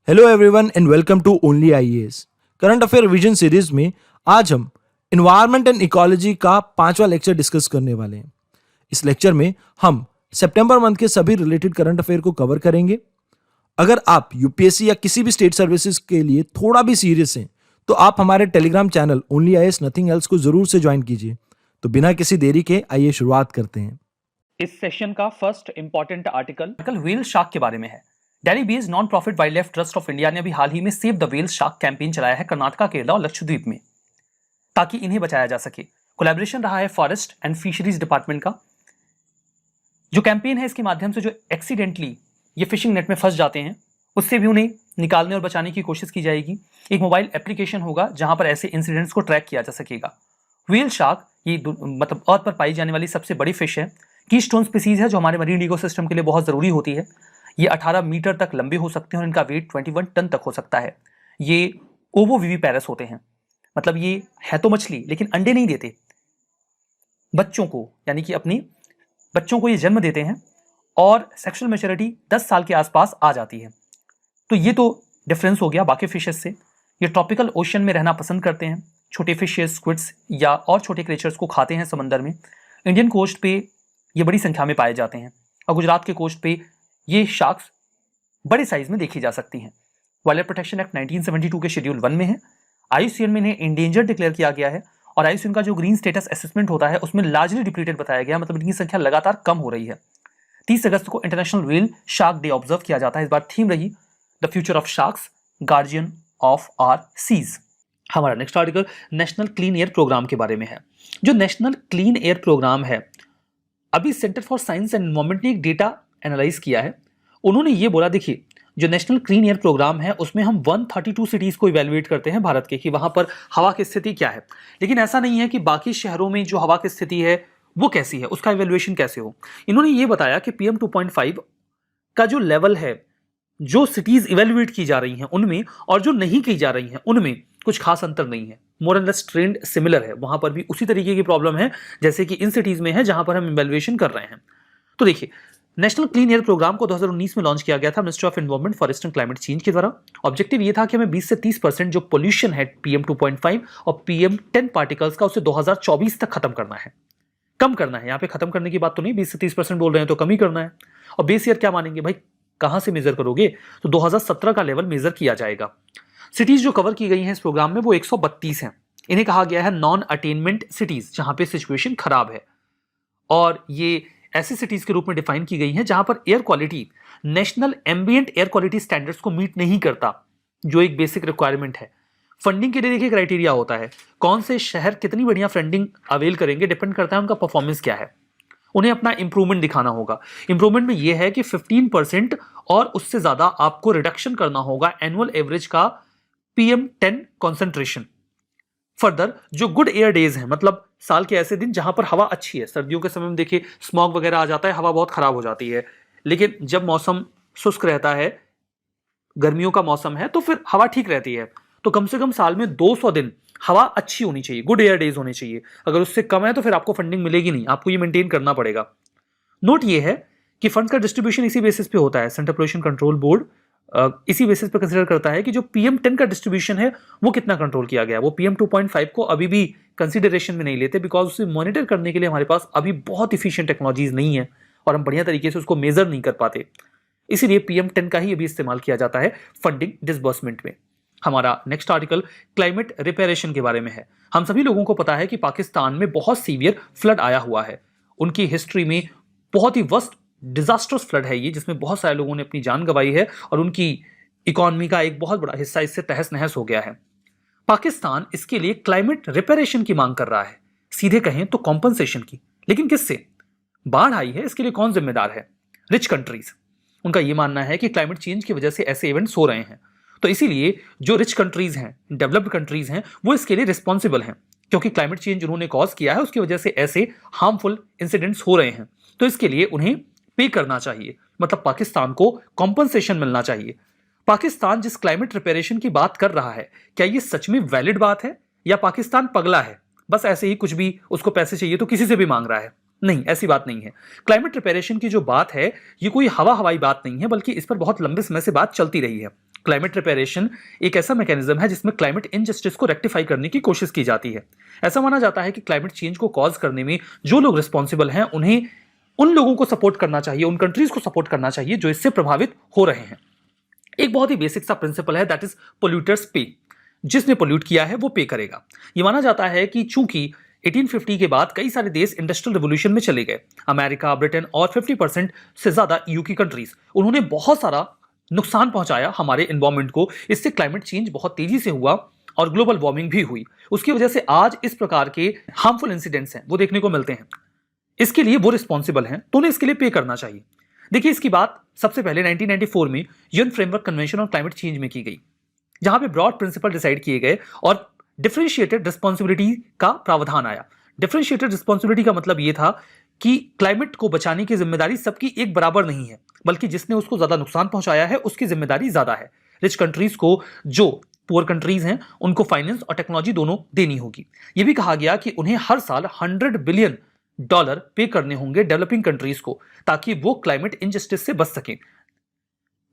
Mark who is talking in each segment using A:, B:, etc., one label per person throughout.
A: Hello everyone and welcome to only IAS current affair revision series में आज हम environment and ecology का 5वां लेक्चर डिस्कस करने वाले हैं। इस लेक्चर में हम सितंबर मंथ के सभी रिलेटेड करंट अफेयर को कवर करेंगे। अगर आप यूपीएससी या किसी भी स्टेट सर्विसेज के लिए थोड़ा भी सीरियस हैं तो आप हमारे Telegram channel only IAS nothing else को जरूर से ज्वाइन कीजिए। तो बिना किसी देरी के आइए शुरुआत करते हैं।
B: इस सेशन का first important article whale shark के बारे में है। Delhi based non profit wild life trust of India ने अभी हाल ही में save the whale shark campaign चलाया है कर्नाटका, केरला और लक्षद्वीप में, ताकि इन्हें बचाया जा सके। कोलैबोरेशन रहा है फॉरेस्ट एंड फिशरीज डिपार्टमेंट का। जो कैंपेन है, इसके माध्यम से जो एक्सीडेंटली ये फिशिंग नेट में फंस जाते हैं उससे भी उन्हें निकालने और बचाने की कोशिश की जाएगी। एक मोबाइल एप्लीकेशन होगा जहां पर ऐसे इंसिडेंट्स को ट्रैक किया जा सकेगा। व्हेल शार्क ये मतलब अर्थ पर पाई जाने वाली सबसे बड़ी फिश है। कीस्टोन स्पीसीज है जो हमारे मरीन इकोसिस्टम के लिए बहुत जरूरी होती है। ये 18 मीटर तक लंबे हो सकते हैं और इनका वेट 21 टन तक हो सकता है। ये ओवोविविपेरस होते हैं, मतलब ये है तो मछली लेकिन अंडे नहीं देते। बच्चों को यानी कि अपनी बच्चों को ये जन्म देते हैं और सेक्सुअल मैच्योरिटी 10 साल के आसपास आ जाती है। तो ये तो डिफरेंस हो गया बाकी फिशेस से। ये ट्रॉपिकल ओशन में रहना पसंद करते हैं। छोटे फिशेस, स्क्विड्स या और छोटे क्रिएचर्स को खाते हैं समंदर में। इंडियन कोस्ट पे ये बड़ी संख्या में पाए जाते हैं और गुजरात के कोस्ट पे ये शार्क्स बड़े साइज में देखी जा सकती हैं। वाइल्ड लाइफ प्रोटेक्शन एक्ट 1972 के शेड्यूल 1 में है। आईयूसीएन में इन्हें इंडेंजर डिक्लेयर किया गया है और आईयूसीएन का जो ग्रीन स्टेटस असेसमेंट होता है उसमें लार्जली डिप्लीटेड बताया गया, मतलब इनकी संख्या लगातार कम हो रही है। 30 अगस्त को international whale shark day observe किया जाता है। इस बार थीम रही the future of sharks, guardian of our seas. हमारा next article national clean air programme के बारे में है। जो नेशनल क्लीन एयर प्रोग्राम है, अभी centre for Science and environment ने एक डेटा एनालाइज किया है। उन्होंने ये बोला, देखिए जो नेशनल क्लीन एयर प्रोग्राम है उसमें हम 132 सिटीज को इवेलुएट करते हैं भारत के, कि वहां पर हवा की स्थिति क्या है। लेकिन ऐसा नहीं है कि बाकी शहरों में जो हवा की स्थिति है वो कैसी है, उसका इवेल्युएशन कैसे हो। इन्होंने ये बताया कि PM 2.5 का जो लेवल है, जो सिटीज इवेल्युएट की जा रही हैं उनमें और जो नहीं की जा रही हैं उनमें कुछ खास अंतर नहीं है। More and less trend similar है। वहां पर भी उसी तरीके की प्रॉब्लम है जैसे कि इन सिटीज में है जहां पर हम इवेल्युएशन कर रहे हैं। तो देखिए, नेशनल क्लीन एयर प्रोग्राम को 2019 में लॉन्च किया गया था ministry of environment, forest and climate change के द्वारा। ऑब्जेक्टिव ये था कि हमें 20 से 30% जो पोल्यूशन है PM 2.5 और PM 10 पार्टिकल्स का, उसे 2024 तक खत्म करना है। कम करना है, यहाँ पे खत्म करने की बात तो नहीं, 20 से 30% बोल रहे हैं तो कम ही करना है। और बेस ईयर क्या मानेंगे भाई, कहां से मेजर करोगे? तो 2017 का लेवल मेजर किया जाएगा। सिटीज जो कवर की गई हैं इस प्रोग्राम में वो 132 हैं। इन्हें कहा गया है नॉन अटेनमेंट सिटीज, जहां पे सिचुएशन खराब है। और ये ऐसी सिटीज के रूप में डिफाइन की गई हैं जहां पर air quality national ambient air quality standards को मीट नहीं करता, जो एक बेसिक रिक्वायरमेंट है। फंडिंग के लिए देखिए क्राइटेरिया होता है, कौन से शहर कितनी बढ़िया फंडिंग अवेल करेंगे, डिपेंड करता है उनका परफॉर्मेंस क्या है। उन्हें अपना इंप्रूवमेंट दिखाना होगा। इंप्रूवमेंट में यह है कि 15% और उससे ज्यादा आपको रिडक्शन करना होगा एनुअल एवरेज का PM 10 कॉन्सेंट्रेशन। फर्दर जो गुड एयर डेज हैं, मतलब साल के ऐसे दिन जहां पर हवा अच्छी है, सर्दियों के समय में देखिए स्मॉग वगैरह आ जाता है, हवा बहुत खराब हो जाती है। लेकिन जब मौसम शुष्क रहता है, गर्मियों का मौसम है, तो फिर हवा ठीक रहती है। तो कम से कम साल में 200 दिन हवा अच्छी होनी चाहिए, गुड एयर डेज होने चाहिए। अगर उससे कम है तो फिर आपको फंडिंग मिलेगी नहीं, आपको ये मेंटेन करना पड़ेगा। नोट ये है कि फंड्स का डिस्ट्रीब्यूशन इसी बेसिस पे होता है। सेंट्रल पोल्यूशन कंट्रोल बोर्ड इसी बेसिस पे कंसीडर करता है कि जो PM 10 का डिस्ट्रीब्यूशन है वो कितना कंट्रोल किया गया। वो PM 2.5 को अभी भी कंसीडरेशन में नहीं लेते, बिकॉज उसे मॉनिटर करने के लिए हमारे पास अभी बहुत इफिशिएंट टेक्नोलॉजीज नहीं है और हम बढ़िया तरीके से उसको मेजर नहीं कर पाते। इसीलिए PM 10 का ही अभी इस्तेमाल किया जाता है फंडिंग डिसबर्समेंट में। हमारा नेक्स्ट आर्टिकल क्लाइमेट रिपेरेशन के बारे में है। हम सभी लोगों को पता है कि पाकिस्तान में बहुत सीवियर फ्लड आया हुआ है। उनकी हिस्ट्री में बहुत ही वर्स्ट डिजास्टर्स फ्लड है ये, जिसमें बहुत सारे लोगों ने अपनी जान गंवाई है और उनकी इकोनॉमी का एक बहुत बड़ा हिस्सा इससे तहस नहस हो गया है। पाकिस्तान इसके लिए क्लाइमेट रिपेरेशन की मांग कर रहा है, सीधे कहें तो कॉम्पनसेशन की। लेकिन किससे? बाढ़ आई है, इसके लिए कौन जिम्मेदार है? Rich countries. उनका यह मानना है कि क्लाइमेट चेंज की वजह से ऐसे इवेंट्स हो रहे हैं, तो इसीलिए जो रिच कंट्रीज हैं, डेवलप्ड कंट्रीज हैं, वो इसके लिए रिस्पॉन्सिबल हैं, क्योंकि क्लाइमेट चेंज उन्होंने कॉज किया है, उसकी वजह से ऐसे हार्मफुल इंसिडेंट्स हो रहे हैं। तो इसके लिए उन्हें पे करना चाहिए, मतलब पाकिस्तान को कॉम्पनसेशन मिलना चाहिए। पाकिस्तान जिस क्लाइमेट रिपेरेशन की बात कर रहा है, क्या ये सच में वैलिड बात है या पाकिस्तान पगला है, बस ऐसे ही कुछ भी उसको पैसे चाहिए तो किसी से भी मांग रहा है? नहीं, ऐसी बात नहीं है। क्लाइमेट रिपेरेशन की जो बात है ये कोई हवा हवाई बात नहीं है, बल्कि इस पर बहुत लंबे समय से बात चलती रही है। क्लाइमेट रिपेरेशन एक ऐसा मैकेनिज्म है जिसमें क्लाइमेट इनजस्टिस को रेक्टिफाई करने की कोशिश की जाती है। ऐसा माना जाता है कि क्लाइमेट चेंज को कॉज करने में जो लोग रिस्पॉन्सिबल हैं उन्हें उन लोगों को सपोर्ट करना चाहिए, उन कंट्रीज को सपोर्ट करना चाहिए जो इससे प्रभावित हो रहे हैं। एक बहुत ही बेसिक सा प्रिंसिपल है, दैट इज पोल्यूटर्स पे। जिसने पोल्यूट किया है वो पे करेगा। यह माना जाता है कि चूंकि 1850 के बाद कई सारे देश इंडस्ट्रियल रिवोल्यूशन में चले गए, अमेरिका, ब्रिटेन और 50% से ज्यादा ईयू की कंट्रीज, उन्होंने बहुत सारा नुकसान पहुंचाया हमारे एनवायरमेंट को। इससे क्लाइमेट चेंज बहुत तेजी से हुआ और ग्लोबल वार्मिंग भी हुई। उसकी वजह से आज इस प्रकार के हार्मफुल इंसिडेंट्स हैं वो देखने को मिलते हैं। इसके लिए वो रिस्पॉन्सिबल हैं तो उन्हें इसके लिए पे करना चाहिए। देखिए, इसकी बात सबसे पहले 1994 में UN framework convention on climate change में की गई, जहां पे ब्रॉड प्रिंसिपल डिसाइड किए गए और डिफरेंशिएटेड रिस्पॉन्सिबिलिटी का प्रावधान आया। डिफरेंशिएटेड रिस्पॉन्सिबिलिटी का मतलब यह था कि क्लाइमेट को बचाने की जिम्मेदारी सबकी एक बराबर नहीं है, बल्कि जिसने उसको ज्यादा नुकसान पहुंचाया है उसकी जिम्मेदारी ज्यादा है। रिच कंट्रीज को जो पुअर कंट्रीज हैं उनको फाइनेंस और टेक्नोलॉजी दोनों देनी होगी। यह भी कहा गया कि उन्हें हर साल $100 बिलियन पे करने होंगे डेवलपिंग कंट्रीज को, ताकि वो क्लाइमेट इनजस्टिस से बच सकें।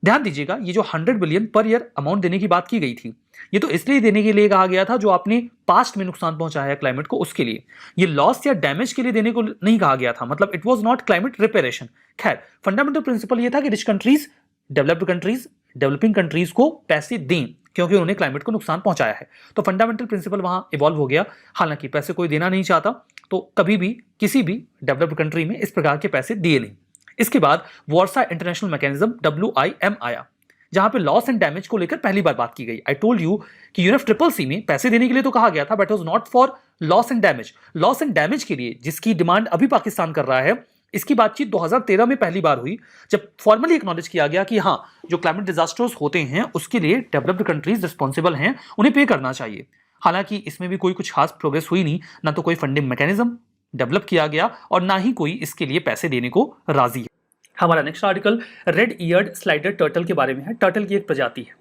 B: ध्यान दीजिएगा, ये जो 100 बिलियन पर ईयर अमाउंट देने की बात की गई थी, ये तो इसलिए देने के लिए कहा गया था जो आपने पास्ट में नुकसान पहुंचाया है क्लाइमेट को, उसके लिए। ये लॉस या डैमेज के लिए देने को नहीं कहा गया था, मतलब it was not climate reparation. खैर, फंडामेंटल प्रिंसिपल ये था कि rich countries, developed countries, developing countries को पैसे दें क्योंकि उन्होंने क्लाइमेट को नुकसान पहुंचाया है। तो फंडामेंटल प्रिंसिपल वहां इवॉल्व हो गया। हालांकि पैसे कोई देना नहीं चाहता, तो कभी भी किसी भी डेवलप्ड कंट्री में इस प्रकार के पैसे दिए नहीं। इसके बाद वार्सा इंटरनेशनल मैकेनिज्म WIM आया, जहां पे लॉस एंड डैमेज को लेकर पहली बार बात की गई। आई टोल्ड यू कि UNFCCC में पैसे देने के लिए तो कहा गया था, but was not for loss and damage. Loss and damage के लिए जिसकी डिमांड अभी पाकिस्तान कर रहा है, इसकी बातचीत 2013 में पहली बार हुई, जब फॉर्मली एक्नॉलेज किया गया कि हाँ, जो क्लाइमेट डिजास्टर्स होते हैं उसके लिए डेवलप्ड कंट्रीज रिस्पॉन्सिबल हैं, उन्हें पे करना चाहिए। हालांकि इसमें भी कोई कुछ खास प्रोग्रेस हुई नहीं, ना तो कोई फंडिंग मैकेनिज्म डेवलप किया गया और ना ही कोई इसके लिए पैसे देने को राजी है। हमारा next article red eared slider turtle के बारे में है। टर्टल की एक प्रजाति है।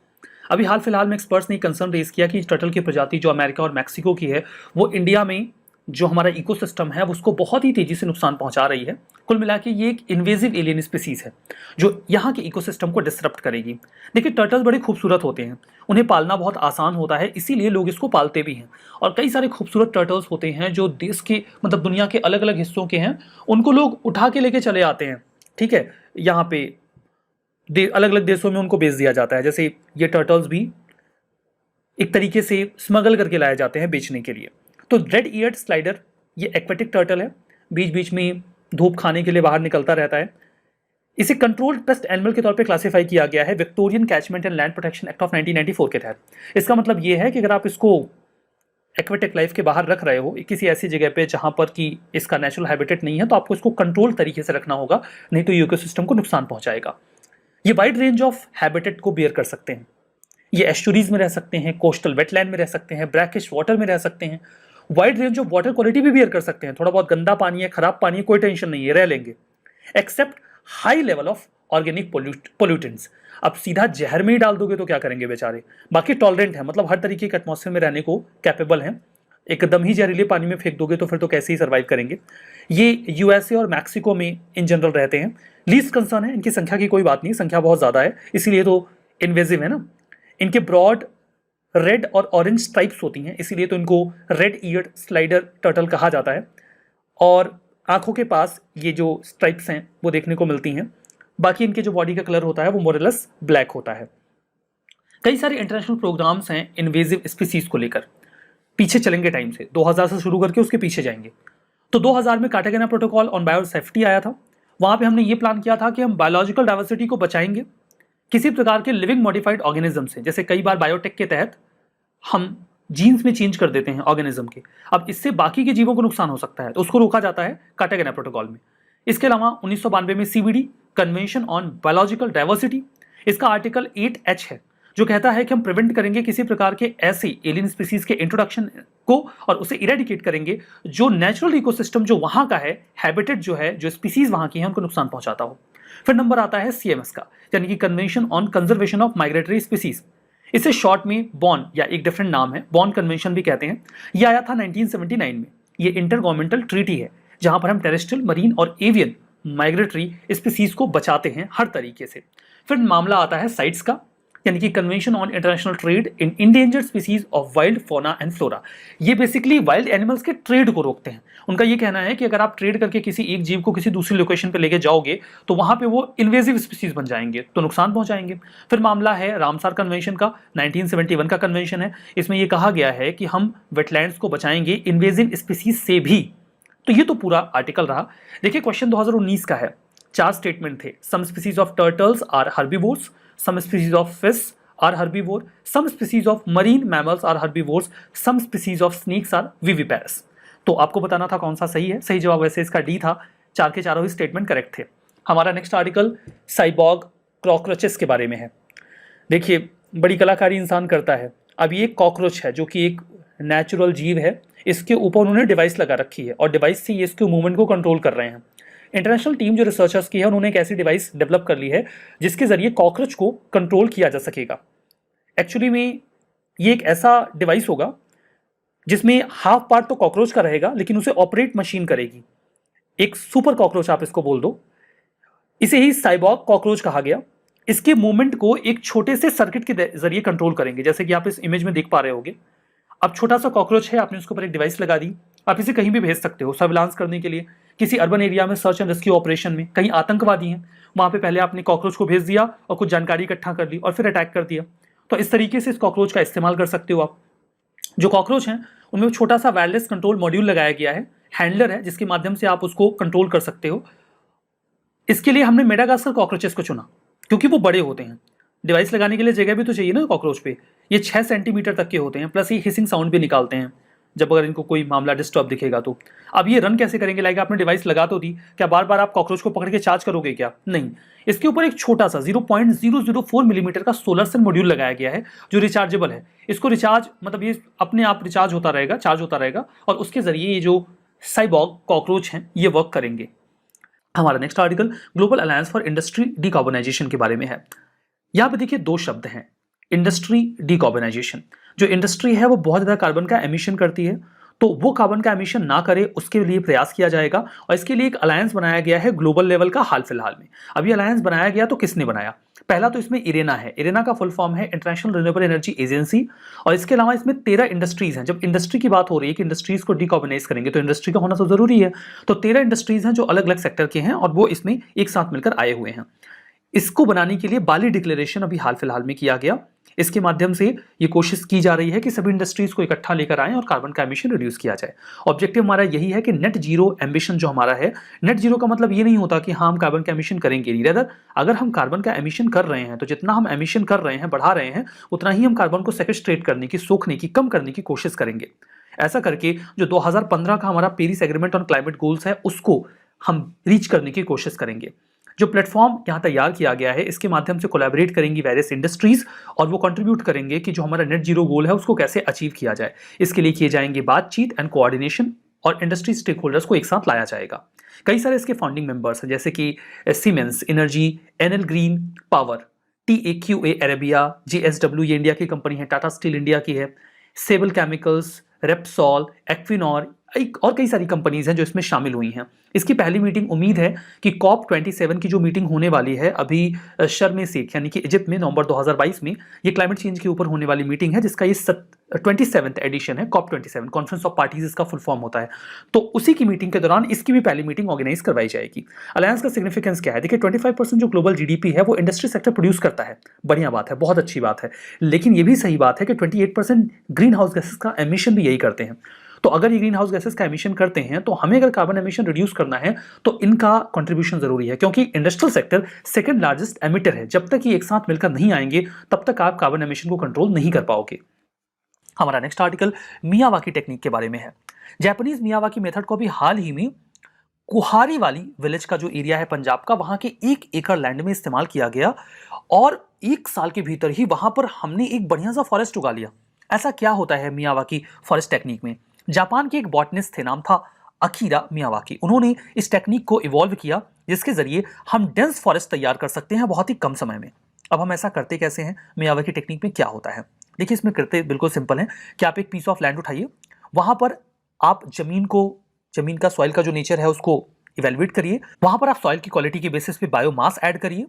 B: अभी हाल फिलहाल में एक्सपर्ट्स ने कंसर्न रेज किया कि टर्टल की प्रजाति जो अमेरिका और मैक्सिको की है, वो इंडिया में जो हमारा इकोसिस्टम है उसको बहुत ही तेजी से नुकसान पहुंचा रही है। कुल मिला के ये एक इन्वेजिव एलियन स्पीसीज है जो यहाँ के इकोसिस्टम को डिसरप्ट करेगी। देखिए, टर्टल्स बड़े खूबसूरत होते हैं, उन्हें पालना बहुत आसान होता है, इसीलिए लोग इसको पालते भी हैं। और कई सारे खूबसूरत टर्टल्स होते हैं जो देश के, मतलब दुनिया के अलग अलग हिस्सों के हैं, उनको लोग उठा के लेके चले आते हैं। ठीक है, यहाँ पे अलग अलग देशों में उनको बेच दिया जाता है। जैसे ये टर्टल्स भी एक तरीके से स्मगल करके लाए जाते हैं बेचने के लिए। तो रेड ईयर्ड स्लाइडर ये एक्वेटिक टर्टल है, बीच बीच में धूप खाने के लिए बाहर निकलता रहता है। इसे कंट्रोल्ड पेस्ट एनिमल के तौर पे क्लासिफाई किया गया है Victorian catchment and land protection act of 1994 के तहत। इसका मतलब ये है कि अगर आप इसको एक्वेटिक लाइफ के बाहर रख रहे हो किसी ऐसी जगह पे जहां पर कि इसका नेचुरल हैबिटेट नहीं है, तो आपको इसको कंट्रोल तरीके से रखना होगा, नहीं तो इकोसिस्टम को नुकसान पहुंचाएगा। ये वाइड रेंज ऑफ हैबिटेट को बियर कर सकते हैं। ये एस्चुरीज में रह सकते हैं, कोस्टल वेटलैंड में रह सकते हैं, ब्रैकिश वाटर में रह सकते हैं, wide range of water quality भी बियर कर सकते हैं। थोड़ा बहुत गंदा पानी है, खराब पानी है, कोई टेंशन नहीं है, रह लेंगे, except high level of organic pollutants. अब सीधा जहर में ही डाल दोगे तो क्या करेंगे बेचारे। बाकी टॉलरेंट है, मतलब हर तरीके के एटमॉस्फेयर में रहने को कैपेबल हैं। एकदम ही जहरीले पानी में फेंक दोगे तो फिर तो कैसे ही सर्वाइव करेंगे। ये USA और मैक्सिको में इन जनरल रहते हैं। लीस्ट कंसर्न है, इनकी संख्या की कोई बात नहीं, संख्या बहुत ज़्यादा है, इसीलिए तो इन्वेजिव है ना। इनके ब्रॉड रेड और ऑरेंज स्ट्राइप्स होती हैं, इसीलिए तो इनको रेड ईयर्ड स्लाइडर टर्टल कहा जाता है। और आंखों के पास ये जो स्ट्राइप्स हैं वो देखने को मिलती हैं। बाकी इनके जो बॉडी का कलर होता है वो मोरलेस ब्लैक होता है। कई सारे इंटरनेशनल प्रोग्राम्स हैं इन्वेजिव स्पीसीज को लेकर, पीछे चलेंगे टाइम से, 2000 से शुरू करके उसके पीछे जाएंगे। तो 2000 में कार्टागेना प्रोटोकॉल ऑन बायोसेफ्टी आया था। वहाँ पे हमने ये प्लान किया था कि हम बायोलॉजिकल डाइवर्सिटी को बचाएंगे किसी प्रकार के लिविंग मॉडिफाइड ऑर्गेनिज्म से। जैसे कई बार बायोटेक के तहत हम जीन्स में चेंज कर देते हैं ऑर्गेनिज्म के, अब इससे बाकी के जीवों को नुकसान हो सकता है, तो उसको रोका जाता है कार्टागेना प्रोटोकॉल में। इसके अलावा 1992 में CBD convention on biological diversity, इसका आर्टिकल 8H है जो कहता है कि हम प्रिवेंट करेंगे किसी प्रकार के ऐसे एलियन स्पीसीज के इंट्रोडक्शन को और उसे इरेडिकेट करेंगे जो नेचुरल इकोसिस्टम जो वहां का है, हैबिटेट जो है, जो स्पीसीज वहां की है, उनको नुकसान पहुंचाता हो। फिर नंबर आता है CMS का, यानी कि convention on conservation of migratory species. इसे शॉर्ट में बॉन या एक डिफरेंट नाम है, बॉन कन्वेंशन भी कहते हैं। यह आया था 1979 में। ये इंटर गवर्नमेंटल ट्रीटी है जहां पर हम टेरेस्ट्रियल, मरीन और एवियन माइग्रेटरी स्पीसीज को बचाते हैं हर तरीके से। फिर मामला आता है साइट्स का, यानी कि convention on international trade in endangered species of wild fauna and flora. ये बेसिकली वाइल्ड एनिमल्स के ट्रेड को रोकते हैं। उनका ये कहना है कि अगर आप ट्रेड करके किसी एक जीव को किसी दूसरी लोकेशन पे लेके जाओगे तो वहां पे वो इन्वेजिव स्पीसीज बन जाएंगे, तो नुकसान पहुंचाएंगे। फिर मामला है रामसार कन्वेंशन का, 1971 का कन्वेंशन है। इसमें यह कहा गया है कि हम वेटलैंड्स को बचाएंगे इन्वेजिव स्पीसीज से भी। तो ये तो पूरा आर्टिकल रहा। देखिए क्वेश्चन 2019 का है, 4 स्टेटमेंट थे। Some species of turtles are herbivores, some species of fish are herbivore, some species of marine mammals are herbivores, some species of snakes are viviparous। तो आपको बताना था कौन सा सही है। सही जवाब वैसे इसका डी था, 4 के चारों ही स्टेटमेंट करेक्ट थे। हमारा नेक्स्ट आर्टिकल साइबॉग कॉकरोचेस के बारे में है। देखिए बड़ी कलाकारी इंसान करता है। अब ये कॉकरोच है जो कि एक नेचुरल जीव है, इसके ऊपर उन्होंने डिवाइस लगा रखी है और डिवाइस से ये इसके मूवमेंट को कंट्रोल कर रहे हैं। इंटरनेशनल टीम जो रिसर्चर्स की है उन्होंने एक ऐसी डिवाइस डेवलप कर ली है जिसके जरिए कॉकरोच को कंट्रोल किया जा सकेगा। एक्चुअली में ये एक ऐसा डिवाइस होगा जिसमें हाफ पार्ट तो कॉकरोच का रहेगा लेकिन उसे ऑपरेट मशीन करेगी। एक सुपर कॉकरोच आप इसको बोल दो। इसे ही साइबॉग कॉकरोच कहा गया। इसके मूवमेंट को एक छोटे से सर्किट के जरिए कंट्रोल करेंगे, जैसे कि आप इस इमेज में देख पा रहे होंगे। अब छोटा सा कॉकरोच है, आपने उसके ऊपर एक डिवाइस लगा दी। आप इसे कहीं भी भेज सकते हो सर्विलांस करने के लिए, किसी अर्बन एरिया में सर्च एंड रेस्क्यू ऑपरेशन में। कहीं आतंकवादी हैं, वहां पे पहले आपने कॉकरोच को भेज दिया और कुछ जानकारी इकट्ठा कर ली और फिर अटैक कर दिया। तो इस तरीके से इस कॉकरोच का इस्तेमाल कर सकते हो आप। जो कॉकरोच हैं उनमें छोटा सा वायरलेस कंट्रोल मॉड्यूल लगाया गया है, हैंडलर है जिसके माध्यम से आप उसको कंट्रोल कर सकते हो। इसके लिए हमने मेडागास्कर कॉकरोचेस को चुना क्योंकि वो बड़े होते हैं। डिवाइस लगाने के लिए जगह भी तो चाहिए ना कॉकरोच पे। ये 6 सेंटीमीटर तक के होते हैं, प्लस ये हिसिंग साउंड भी निकालते हैं जब अगर इनको कोई मामला डिस्टर्ब दिखेगा तो। अब ये रन कैसे करेंगे? लाइक आपने डिवाइस लगा तो दी, क्या बार बार आप कॉकरोच को पकड़ के चार्ज करोगे क्या? नहीं। इसके ऊपर एक छोटा सा 0.004 मिलीमीटर का सोलर सेल मॉड्यूल लगाया गया है जो रिचार्जेबल है। इसको रिचार्ज मतलब ये अपने आप रिचार्ज होता रहेगा, चार्ज होता रहेगा और उसके जरिए ये जो साइबॉग कॉकरोच हैं ये वर्क करेंगे। हमारा next article global alliance for industry decarbonisation के बारे में है। यहाँ पे देखिए 2 शब्द हैं, इंडस्ट्री डिकार्बोनाइजेशन। जो इंडस्ट्री है वो बहुत ज़्यादा कार्बन का एमिशन करती है, तो वो कार्बन का एमिशन ना करे उसके लिए प्रयास किया जाएगा और इसके लिए एक अलायंस बनाया गया है ग्लोबल लेवल का हाल फिलहाल में। अब ये अलायंस बनाया गया तो किसने बनाया? पहला तो इसमें इरेना है। इरेना का फुल फॉर्म है इंटरनेशनल रिन्यूएबल एनर्जी एजेंसी और इसके अलावा इसमें 13 इंडस्ट्रीज हैं। जब इंडस्ट्री की बात हो रही है कि इंडस्ट्रीज को डिकार्बोनाइज करेंगे तो इंडस्ट्री का होना तो जरूरी है, तो 13 इंडस्ट्रीज हैं जो अलग अलग सेक्टर के हैं और वो इसमें एक साथ मिलकर आए हुए हैं। इसको बनाने के लिए बाली डिक्लेरेशन अभी हाल फिलहाल में किया गया। इसके माध्यम से ये कोशिश की जा रही है कि सभी इंडस्ट्रीज को इकट्ठा लेकर आएं और कार्बन का एमिशन रिड्यूस किया जाए। ऑब्जेक्टिव हमारा यही है कि नेट जीरो एम्बिशन जो हमारा है, नेट जीरो का मतलब ये नहीं होता कि हाँ हम कार्बन का एमिशन करेंगे नहीं, रेदर अगर हम कार्बन का एमिशन कर रहे हैं तो जितना हम एमिशन कर रहे हैं बढ़ा रहे हैं उतना ही हम कार्बन को सेक्वेस्ट्रेट करने की, सोखने की, कम करने की कोशिश करेंगे। ऐसा करके जो 2015 का हमारा Paris agreement on climate goals है उसको हम रीच करने की कोशिश करेंगे। जो प्लेटफॉर्म यहाँ तैयार किया गया है इसके माध्यम से कोलैबोरेट करेंगी वेरियस इंडस्ट्रीज और वो कंट्रीब्यूट करेंगे कि जो हमारा नेट जीरो गोल है उसको कैसे अचीव किया जाए। इसके लिए किए जाएंगे बातचीत एंड कोऑर्डिनेशन और इंडस्ट्री स्टेक होल्डर्स को एक साथ लाया जाएगा। कई सारे इसके फाउंडिंग मेंबर्स हैं जैसे कि siemens energy, NL green power, TAQA Arabia, JSW ये इंडिया की कंपनी है, टाटा स्टील इंडिया की है, सेबल केमिकल्स, रेप्सॉल, एक्विनॉर और कई सारी कंपनीज हैं जो इसमें शामिल हुई हैं। इसकी पहली मीटिंग उम्मीद है कि COP27 की जो मीटिंग होने वाली है अभी शर्म शेख यानी कि इजिप्ट में नवंबर 2022 में, ये क्लाइमेट चेंज के ऊपर होने वाली मीटिंग है जिसका ये 27th एडिशन है। COP27 कॉन्फ्रेंस ऑफ पार्टीज इसका फुल फॉर्म होता है। तो उसी की मीटिंग के दौरान इसकी भी पहली मीटिंग ऑर्गेनाइज करवाई जाएगी। अलायंस का सिग्निफिकेंस क्या है? देखिए 25% जो ग्लोबल GDP है वो इंडस्ट्री सेक्टर प्रोड्यूस करता है, बढ़िया बात है, बहुत अच्छी बात है। लेकिन ये भी सही बात है कि 28% ग्रीन हाउस गैसेस का एमिशन भी यही करते हैं। तो अगर ये ग्रीन हाउस गैसेस का एमिशन करते हैं तो हमें अगर कार्बन एमिशन रिड्यूस करना है तो इनका कंट्रीब्यूशन जरूरी है, क्योंकि industrial sector second largest emitter है। जब तक ये एक साथ मिलकर नहीं आएंगे तब तक आप कार्बन एमिशन को कंट्रोल नहीं कर पाओगे। हमारा नेक्स्ट आर्टिकल मियावाकी टेक्निक के बारे में है। जापानीज मियावाकी मेथड को भी हाल ही में कुहारी वाली विलेज का जो एरिया है पंजाब का, वहां के 1 एकड़ लैंड में इस्तेमाल किया गया और 1 साल के भीतर ही वहां पर हमने एक बढ़िया सा फॉरेस्ट उगा लिया। ऐसा क्या होता है मियावाकी फॉरेस्ट टेक्निक में? जापान के एक बॉटनिस्ट थे, नाम था अकीरा मियावाकी। उन्होंने इस टेक्निक को इवॉल्व किया जिसके जरिए हम डेंस फॉरेस्ट तैयार कर सकते हैं बहुत ही कम समय में। अब हम ऐसा करते कैसे हैं? मियावाकी टेक्निक में क्या होता है देखिए, इसमें करते बिल्कुल सिंपल है कि आप एक पीस ऑफ लैंड उठाइए, वहां पर आप जमीन का सॉइल का जो नेचर है उसको इवेल्युएट करिए, वहां पर आप सॉइल की क्वालिटी के बेसिस पे बायोमास ऐड करिए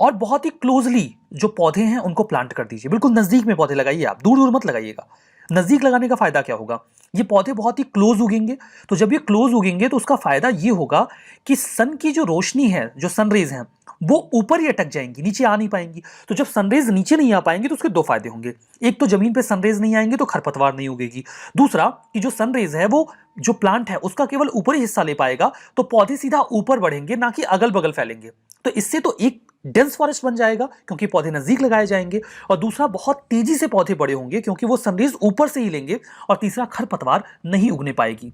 B: और बहुत ही क्लोजली जो पौधे हैं उनको प्लांट कर दीजिए। बिल्कुल नजदीक में पौधे लगाइए, आप दूर दूर मत लगाइएगा। नजदीक लगाने का फायदा क्या होगा, ये पौधे बहुत ही क्लोज उगेंगे। तो जब ये क्लोज उगेंगे तो उसका फायदा ये होगा कि सन की जो रोशनी है, जो सनरेज हैं, वो ऊपर ही अटक जाएंगी, नीचे आ नहीं पाएंगी। तो जब सनरेज नीचे नहीं आ पाएंगे तो उसके दो फायदे होंगे। एक तो जमीन पे सनरेज नहीं आएंगे तो खरपतवार नहीं उगेगी। दूसरा कि जो सनरेज है वो जो प्लांट है उसका केवल ऊपरी हिस्सा ले पाएगा, तो पौधे सीधा ऊपर बढ़ेंगे, ना कि अगल बगल फैलेंगे। तो इससे तो एक डेंस फॉरेस्ट बन जाएगा क्योंकि पौधे नजदीक लगाए जाएंगे, और दूसरा बहुत तेजी से पौधे बड़े होंगे क्योंकि वो सनरेज ऊपर से ही लेंगे, और तीसरा खरपतवार नहीं उगने पाएगी।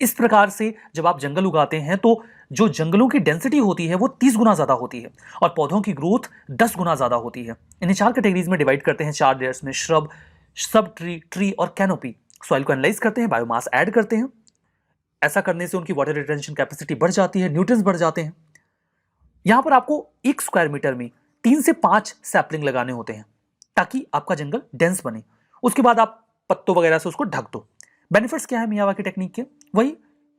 B: इस प्रकार से जब आप जंगल उगाते हैं तो जो जंगलों की डेंसिटी होती है वो 30 गुना ज्यादा होती है और पौधों की ग्रोथ 10 गुना ज्यादा होती है। इन्हें 4 कैटेगरीज में डिवाइड करते हैं, 4 लेयर्स में, श्रब, सब ट्री, ट्री और कैनोपी। सॉइल को एनालाइज करते हैं, बायोमास ऐड करते हैं। ऐसा करने से उनकी वाटर रिटेंशन कैपेसिटी बढ़ जाती है, न्यूट्रिएंट्स बढ़ जाते हैं। यहां पर आपको 1 स्क्वायर मीटर में 3 से 5 सैपलिंग लगाने होते हैं ताकि आपका जंगल डेंस बने। उसके बाद आप पत्तों वगैरह से उसको ढक दो। बेनिफिट्स क्या है मियावाकी टेक्निक के? वही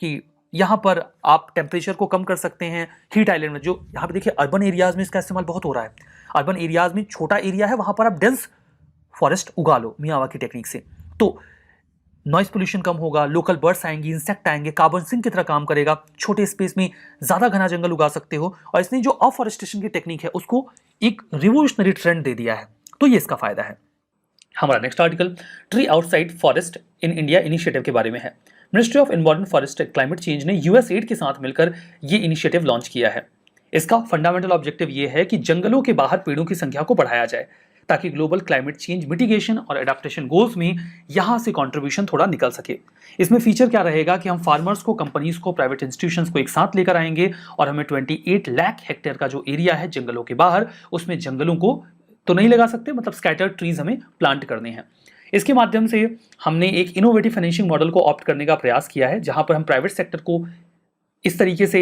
B: कि यहां पर आप टेम्परेचर को कम कर सकते हैं। हीट आइलैंड में, जो यहां पे देखिए अर्बन एरियाज में इसका इस्तेमाल बहुत हो रहा है। अर्बन एरियाज में छोटा एरिया है, वहां पर आप डेंस फॉरेस्ट उगा लो मियावाकी टेक्निक से, तो नॉइस पोल्यूशन कम होगा, लोकल बर्ड्स आएंगी, इंसेक्ट आएंगे, कार्बन सिंक की तरह काम करेगा। छोटे स्पेस में ज्यादा घना जंगल उगा सकते हो, और इसने जो अफॉरेस्टेशन की टेक्निक है उसको एक रिवोल्यूशनरी ट्रेंड दे दिया है। तो ये इसका फायदा है। हमारा next article tree outside forest in India initiative के बारे में है। Ministry of environment forest climate change ने यूएसएड के साथ मिलकर ये इनिशिएटिव लॉन्च किया है। इसका फंडामेंटल ऑब्जेक्टिव ये है कि जंगलों के बाहर पेड़ों की संख्या को बढ़ाया जाए ताकि ग्लोबल क्लाइमेट चेंज मिटिगेशन और एडाप्टेशन गोल्स में यहां से कंट्रीब्यूशन थोड़ा निकल सके। इसमें फीचर क्या रहेगा कि हम फार्मर्स को, कंपनीज को, प्राइवेट इंस्टीट्यूशंस को एक साथ लेकर आएंगे और हमें 28 लाख हेक्टेयर का जो एरिया है जंगलों के बाहर, उसमें जंगलों को तो नहीं लगा सकते, मतलब स्कैटर्ड ट्रीज हमें प्लांट करने हैं। इसके माध्यम से हमने एक इनोवेटिव फाइनेंशिंग मॉडल को ऑप्ट करने का प्रयास किया है, जहां पर हम प्राइवेट सेक्टर को इस तरीके से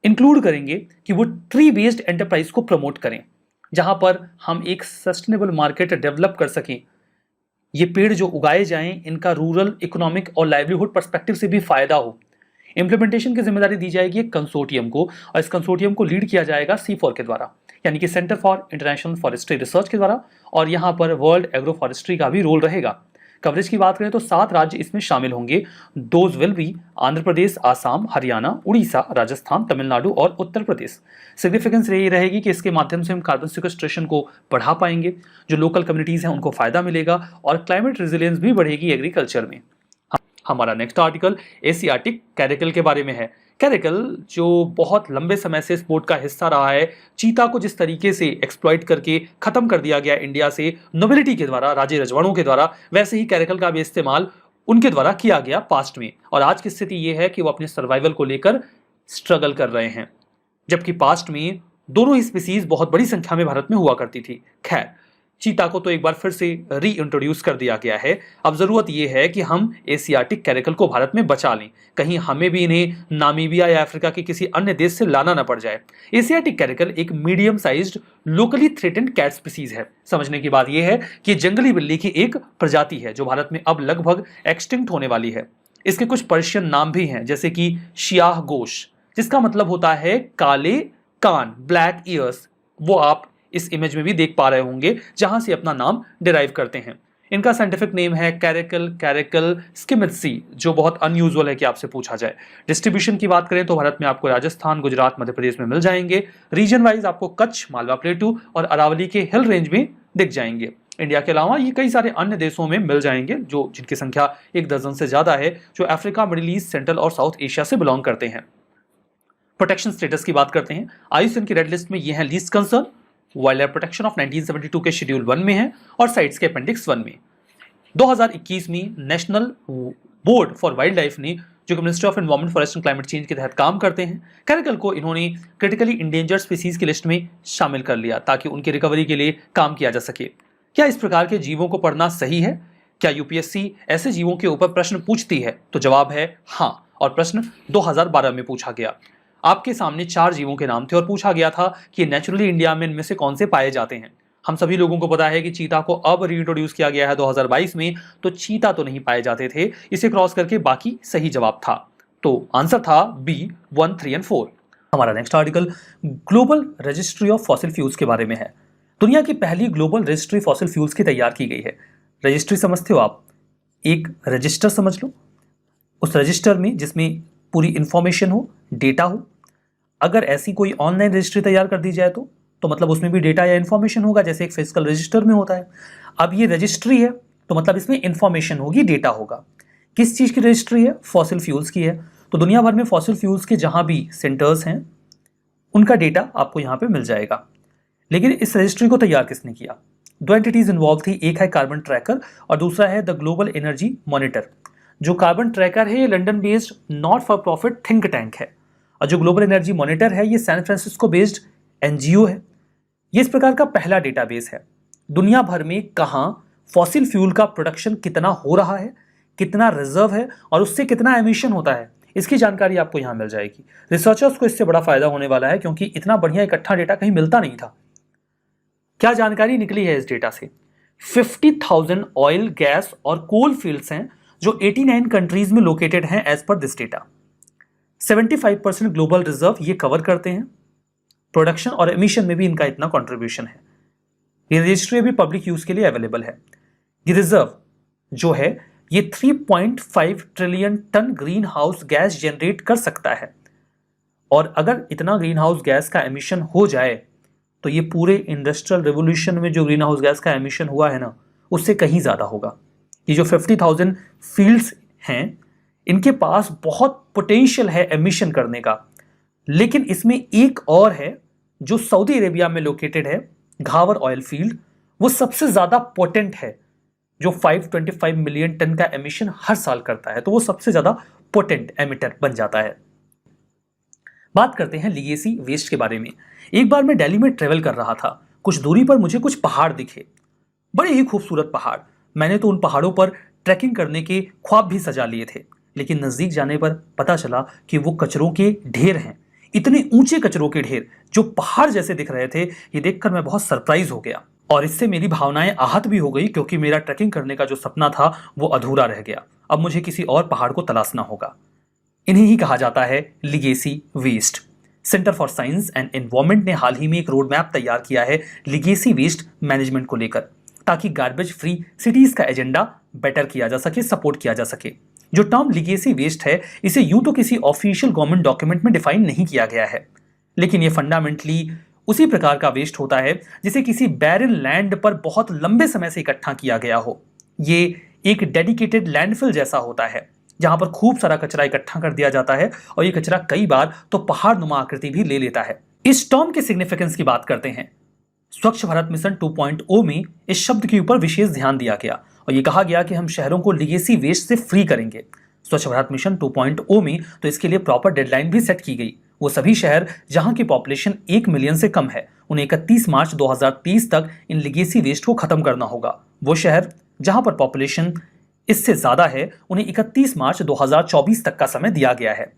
B: इंक्लूड करेंगे कि वो ट्री बेस्ड एंटरप्राइज को प्रमोट करें, जहां पर हम एक सस्टेनेबल मार्केट डेवलप कर सकें। ये पेड़ जो उगाए जाएं, इनका रूरल, इकोनॉमिक और लाइवलीहुड पर्सपेक्टिव से भी फायदा हो। इंप्लीमेंटेशन की जिम्मेदारी दी जाएगी एक कंसोर्टियम को, और इस कंसोर्टियम को लीड किया जाएगा C4 के द्वारा, यानी कि centre for international forestry research के द्वारा, और यहां पर वर्ल्ड एग्रो फॉरेस्ट्री का भी रोल रहेगा। कवरेज की बात करें तो 7 राज्य इसमें शामिल होंगे। Those will be Andhra Pradesh, Assam, Haryana, Orissa, Rajasthan, Tamil Nadu और उत्तर प्रदेश। सिग्निफिकेंस ये रहेगी कि इसके माध्यम से हम कार्बन सिक्वेस्ट्रेशन को बढ़ा पाएंगे, जो लोकल कम्युनिटीज हैं उनको फायदा मिलेगा, और क्लाइमेट रेजिलियंस भी बढ़ेगी एग्रीकल्चर में। हमारा नेक्स्ट आर्टिकल एशियाटिक कैरेकल के बारे में है। कैरेकल जो बहुत लंबे समय से स्पोर्ट का हिस्सा रहा है, चीता को जिस तरीके से एक्सप्लॉइट करके खत्म कर दिया गया इंडिया से नोबिलिटी के द्वारा, राजे रजवाड़ों के द्वारा, वैसे ही कैरेकल का भी इस्तेमाल उनके द्वारा किया गया पास्ट में। और आज की स्थिति यह है कि वो अपने सर्वाइवल को लेकर स्ट्रगल कर रहे हैं, जबकि पास्ट में दोनों ही स्पीसीज बहुत बड़ी संख्या में भारत में हुआ करती थी। खैर, चीता को तो एक बार फिर से री इंट्रोड्यूस कर दिया गया है। अब जरूरत यह है कि हम एशियाटिक कैरेकल को भारत में बचा लें, कहीं हमें भी इन्हें नामीबिया या अफ्रीका के किसी अन्य देश से लाना न पड़ जाए। एशियाटिक कैरेकल एक medium sized locally threatened cat species है। समझने की बात यह है कि जंगली बिल्ली की एक प्रजाति है जो भारत में अब लगभग एक्सटिंक्ट होने वाली है। इसके कुछ पर्शियन नाम भी हैं, जैसे कि शियाह गोश, जिसका मतलब होता है काले कान, ब्लैक ईयर्स। वो आप इस इमेज में भी देख पा रहे होंगे, जहां से अपना नाम डिराइव करते हैं। इनका साइंटिफिक नेम है कैरेकल स्किमित्सी, जो बहुत अनयूजुअल है कि आपसे पूछा जाए। डिस्ट्रीब्यूशन की बात करें तो भारत में आपको राजस्थान, गुजरात, मध्य प्रदेश में मिल जाएंगे। रीजन वाइज आपको कच्छ, मालवा प्लेटू और अरावली के हिल रेंज में दिख जाएंगे। इंडिया के अलावा ये कई सारे अन्य देशों में मिल जाएंगे, जो जिनकी संख्या 1 दर्जन से ज्यादा है, जो अफ्रीका, मिडिल ईस्ट, सेंट्रल और साउथ एशिया से बिलोंग करते हैं। प्रोटेक्शन स्टेटस की बात करते हैं। IUCN की रेड लिस्ट में ये है least concern, wild life protection of 1972 के शेड्यूल 1 में है और साइट्स के अपेंडिक्स 1 में। 2021 में national board for wild life ने, जो कि ministry of environment, forest and climate change के तहत काम करते हैं, कैरेकल को इन्होंने क्रिटिकली इंडेंजर्ड स्पीसीज की लिस्ट में शामिल कर लिया ताकि उनकी रिकवरी के लिए काम किया जा सके। क्या इस प्रकार के जीवों को पढ़ना सही है? क्या UPSC ऐसे जीवों के ऊपर प्रश्न पूछती है? तो जवाब है हाँ, और प्रश्न 2012 में पूछा गया। आपके सामने 4 जीवों के नाम थे और पूछा गया था कि नेचुरली इंडिया में इनमें से कौन से पाए जाते हैं। हम सभी लोगों को पता है कि चीता को अब रीइंट्रोड्यूस किया गया है 2022 में, तो चीता तो नहीं पाए जाते थे। इसे क्रॉस करके बाकी सही जवाब था, तो आंसर था B 1, 3 और 4। हमारा next article global registry of fossil fuels के बारे में है। दुनिया की पहली ग्लोबल रजिस्ट्री फॉसिल फ्यूल्स की तैयार की गई है। रजिस्ट्री समझते हो आप? एक रजिस्टर समझ लो, उस रजिस्टर में जिसमें पूरी इंफॉर्मेशन हो, डेटा हो। अगर ऐसी कोई ऑनलाइन रजिस्ट्री तैयार कर दी जाए तो मतलब उसमें भी डेटा या इंफॉर्मेशन होगा, जैसे एक फिजिकल रजिस्टर में होता है। अब ये रजिस्ट्री है तो मतलब इसमें इंफॉर्मेशन होगी, डेटा होगा। किस चीज़ की रजिस्ट्री है? फॉसिल फ्यूल्स की है। तो दुनिया भर में फॉसिल फ्यूल्स के जहां भी सेंटर्स हैं उनका डेटा आपको यहां पे मिल जाएगा। लेकिन इस रजिस्ट्री को तैयार किसने किया? दो एंटिटीज इन्वॉल्व थी, एक है कार्बन ट्रैकर और दूसरा है द ग्लोबल एनर्जी मॉनिटर। जो कार्बन ट्रैकर है ये London based not for profit think tank है, और जो ग्लोबल एनर्जी मॉनिटर है ये सैन फ्रांसिस्को बेस्ड एनजीओ है। ये इस प्रकार का पहला डेटाबेस है। दुनिया भर में कहां फॉसिल फ्यूल का प्रोडक्शन कितना हो रहा है, कितना रिजर्व है और उससे कितना एमिशन होता है, इसकी जानकारी आपको यहां मिल जाएगी। रिसर्चर्स को इससे बड़ा फायदा होने वाला है क्योंकि इतना बढ़िया इकट्ठा डेटा कहीं मिलता नहीं था। क्या जानकारी निकली है इस डेटा से? 50,000 ऑयल, गैस और कोल फील्ड्स हैं जो 89 कंट्रीज में लोकेटेड हैं as per this data. 75% global reserve ये कवर करते हैं। प्रोडक्शन और एमिशन में भी इनका इतना कंट्रीब्यूशन है। ये रजिस्ट्री भी पब्लिक यूज के लिए अवेलेबल है। ये रिजर्व जो है ये 3.5 trillion ton green house gas generate कर सकता है, और अगर इतना ग्रीन हाउस गैस का एमिशन हो जाए तो ये पूरे इंडस्ट्रियल रिवोल्यूशन में जो ग्रीन हाउस गैस का एमिशन हुआ है ना, उससे कहीं ज्यादा होगा। ये जो 50,000 फील्ड्स हैं इनके पास बहुत पोटेंशियल है एमिशन करने का। लेकिन इसमें एक और है जो सऊदी अरेबिया में लोकेटेड है, घावर ऑयल फील्ड। वो सबसे ज्यादा पोटेंट है, जो 525 मिलियन टन का एमिशन हर साल करता है, तो वो सबसे ज्यादा पोटेंट एमिटर बन जाता है। बात करते हैं लीगेसी वेस्ट के बारे में। एक बार मैं दिल्ली में ट्रेवल कर रहा था, कुछ दूरी पर मुझे कुछ पहाड़ दिखे, बड़े ही खूबसूरत पहाड़। मैंने तो उन पहाड़ों पर ट्रैकिंग करने के ख्वाब भी सजा लिए थे, लेकिन नजदीक जाने पर पता चला कि वो कचरों के ढेर हैं। इतने ऊंचे कचरों के ढेर जो पहाड़ जैसे दिख रहे थे, ये देखकर मैं बहुत सरप्राइज हो गया और इससे मेरी भावनाएं आहत भी हो गई, क्योंकि मेरा ट्रैकिंग करने का जो सपना था वो अधूरा रह गया। अब मुझे किसी और पहाड़ को तलाशना होगा। इन्हें ही कहा जाता है legacy waste. Centre for Science and Environment ने हाल ही में एक रोड मैप तैयार किया है लीगेसी वेस्ट मैनेजमेंट को लेकर, ताकि गार्बेज फ्री सिटीज का एजेंडा बेटर किया जा सके, सपोर्ट किया जा सके। जो टर्म लीगेसी वेस्ट है, इसे यूं तो किसी ऑफिशियल गवर्नमेंट डॉक्यूमेंट में डिफाइन नहीं किया गया है, लेकिन ये फंडामेंटली उसी प्रकार का वेस्ट होता है जिसे किसी बैरन लैंड पर बहुत लंबे समय से इकट्ठा किया गया हो। ये एक डेडिकेटेड लैंडफिल जैसा होता है जहां पर खूब सारा कचरा इकट्ठा कर दिया जाता है, और ये कचरा कई बार तो पहाड़ नुमा आकृति भी ले लेता है। इस टर्म के सिग्निफिकेंस की बात करते हैं। स्वच्छ भारत मिशन 2.0 में इस शब्द के ऊपर विशेष ध्यान दिया गया और ये कहा गया कि हम शहरों को लीगेसी वेस्ट से फ्री करेंगे। स्वच्छ भारत मिशन 2.0 में तो इसके लिए प्रॉपर डेडलाइन भी सेट की गई। वो सभी शहर जहां की पॉपुलेशन 1 मिलियन से कम है, उन्हें 31 मार्च 2030 तक इन लीगेसी वेस्ट को खत्म करना होगा। वो शहर जहां पर पॉपुलेशन इससे ज्यादा है, उन्हें 31 मार्च 2024 तक का समय दिया गया है।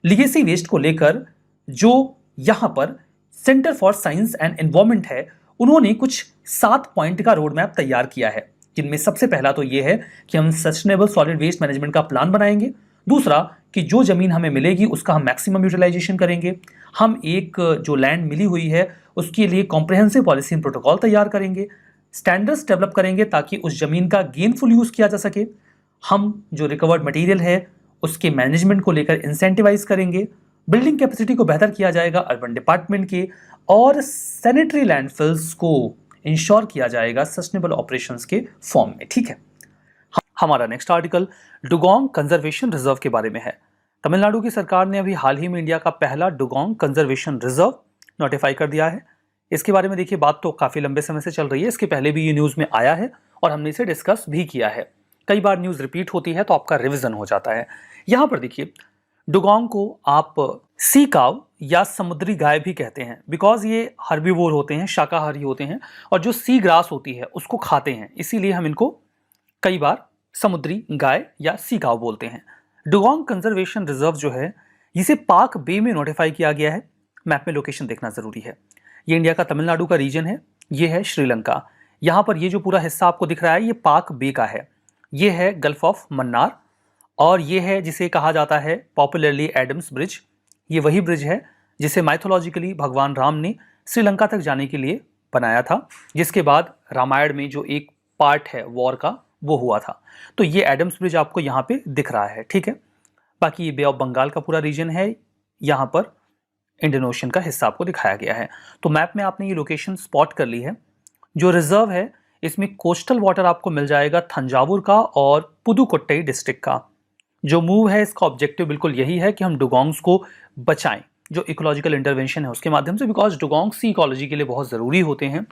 B: लीगेसी वेस्ट को लेकर जो यहां पर centre for Science and environment है, उन्होंने कुछ 7 पॉइंट का रोड मैप तैयार किया है, जिनमें सबसे पहला तो यह है कि हम सस्टेनेबल सॉलिड वेस्ट मैनेजमेंट का प्लान बनाएंगे। दूसरा कि जो जमीन हमें मिलेगी उसका हम मैक्सिमम यूटिलाइजेशन करेंगे। हम एक जो लैंड मिली हुई है उसके लिए कॉम्प्रिहेंसिव पॉलिसी एंड प्रोटोकॉल तैयार करेंगे, स्टैंडर्ड्स डेवलप करेंगे ताकि उस जमीन का गेनफुल यूज किया जा सके। हम जो रिकवर्ड मटेरियल है उसके मैनेजमेंट को लेकर इंसेंटिवाइज करेंगे। बिल्डिंग कैपेसिटी को बेहतर किया जाएगा अर्बन डिपार्टमेंट के, और सैनिटरी लैंडफिल्स को इंश्योर किया जाएगा सस्टेनेबल ऑपरेशंस के फॉर्म में। ठीक है, हमारा next article dugong conservation reserve के बारे में है। तमिलनाडु की सरकार ने अभी हाल ही में इंडिया का पहला डुगोंग कंजर्वेशन रिजर्व नोटिफाई कर दिया है। इसके बारे में देखिए, बात तो काफी लंबे समय से चल रही है। इसके पहले भी ये न्यूज में आया है और हमने इसे डिस्कस भी किया है। कई बार न्यूज रिपीट होती है तो आपका रिविजन हो जाता है। यहां पर देखिए, डुगोंग को आप सी काव या समुद्री गाय भी कहते हैं, बिकॉज ये हर्बीवोर होते हैं, शाकाहारी होते हैं, और जो सी ग्रास होती है उसको खाते हैं, इसीलिए हम इनको कई बार समुद्री गाय या सी काव बोलते हैं। डुगोंग कंजर्वेशन रिजर्व जो है, इसे पाक बे में नोटिफाई किया गया है। मैप में लोकेशन देखना जरूरी है। ये इंडिया का तमिलनाडु का रीजन है, ये है श्रीलंका। यहाँ पर ये जो पूरा हिस्सा आपको दिख रहा है ये पाक बे का है। ये है गल्फ ऑफ मन्नार, और ये है जिसे कहा जाता है पॉपुलरली एडम्स ब्रिज। ये वही ब्रिज है जिसे माइथोलॉजिकली भगवान राम ने श्रीलंका तक जाने के लिए बनाया था, जिसके बाद रामायण में जो एक पार्ट है वॉर का वो हुआ था। तो ये एडम्स ब्रिज आपको यहाँ पे दिख रहा है, ठीक है। बाकी ये बे ऑफ बंगाल का पूरा रीजन है, यहाँ पर इंडियन ओशन का हिस्सा आपको दिखाया गया है। तो मैप में आपने ये लोकेशन स्पॉट कर ली है। जो रिजर्व है इसमें कोस्टल वाटर आपको मिल जाएगा थंजावुर का और पुदुकोट्टई डिस्ट्रिक्ट का। जो मूव है इसका ऑब्जेक्टिव बिल्कुल यही है कि हम डुगोंग्स को बचाएं, जो इकोलॉजिकल इंटरवेंशन है उसके माध्यम से, बिकॉज डुगोंग्स सी इकोलॉजी के लिए बहुत ज़रूरी होते हैं।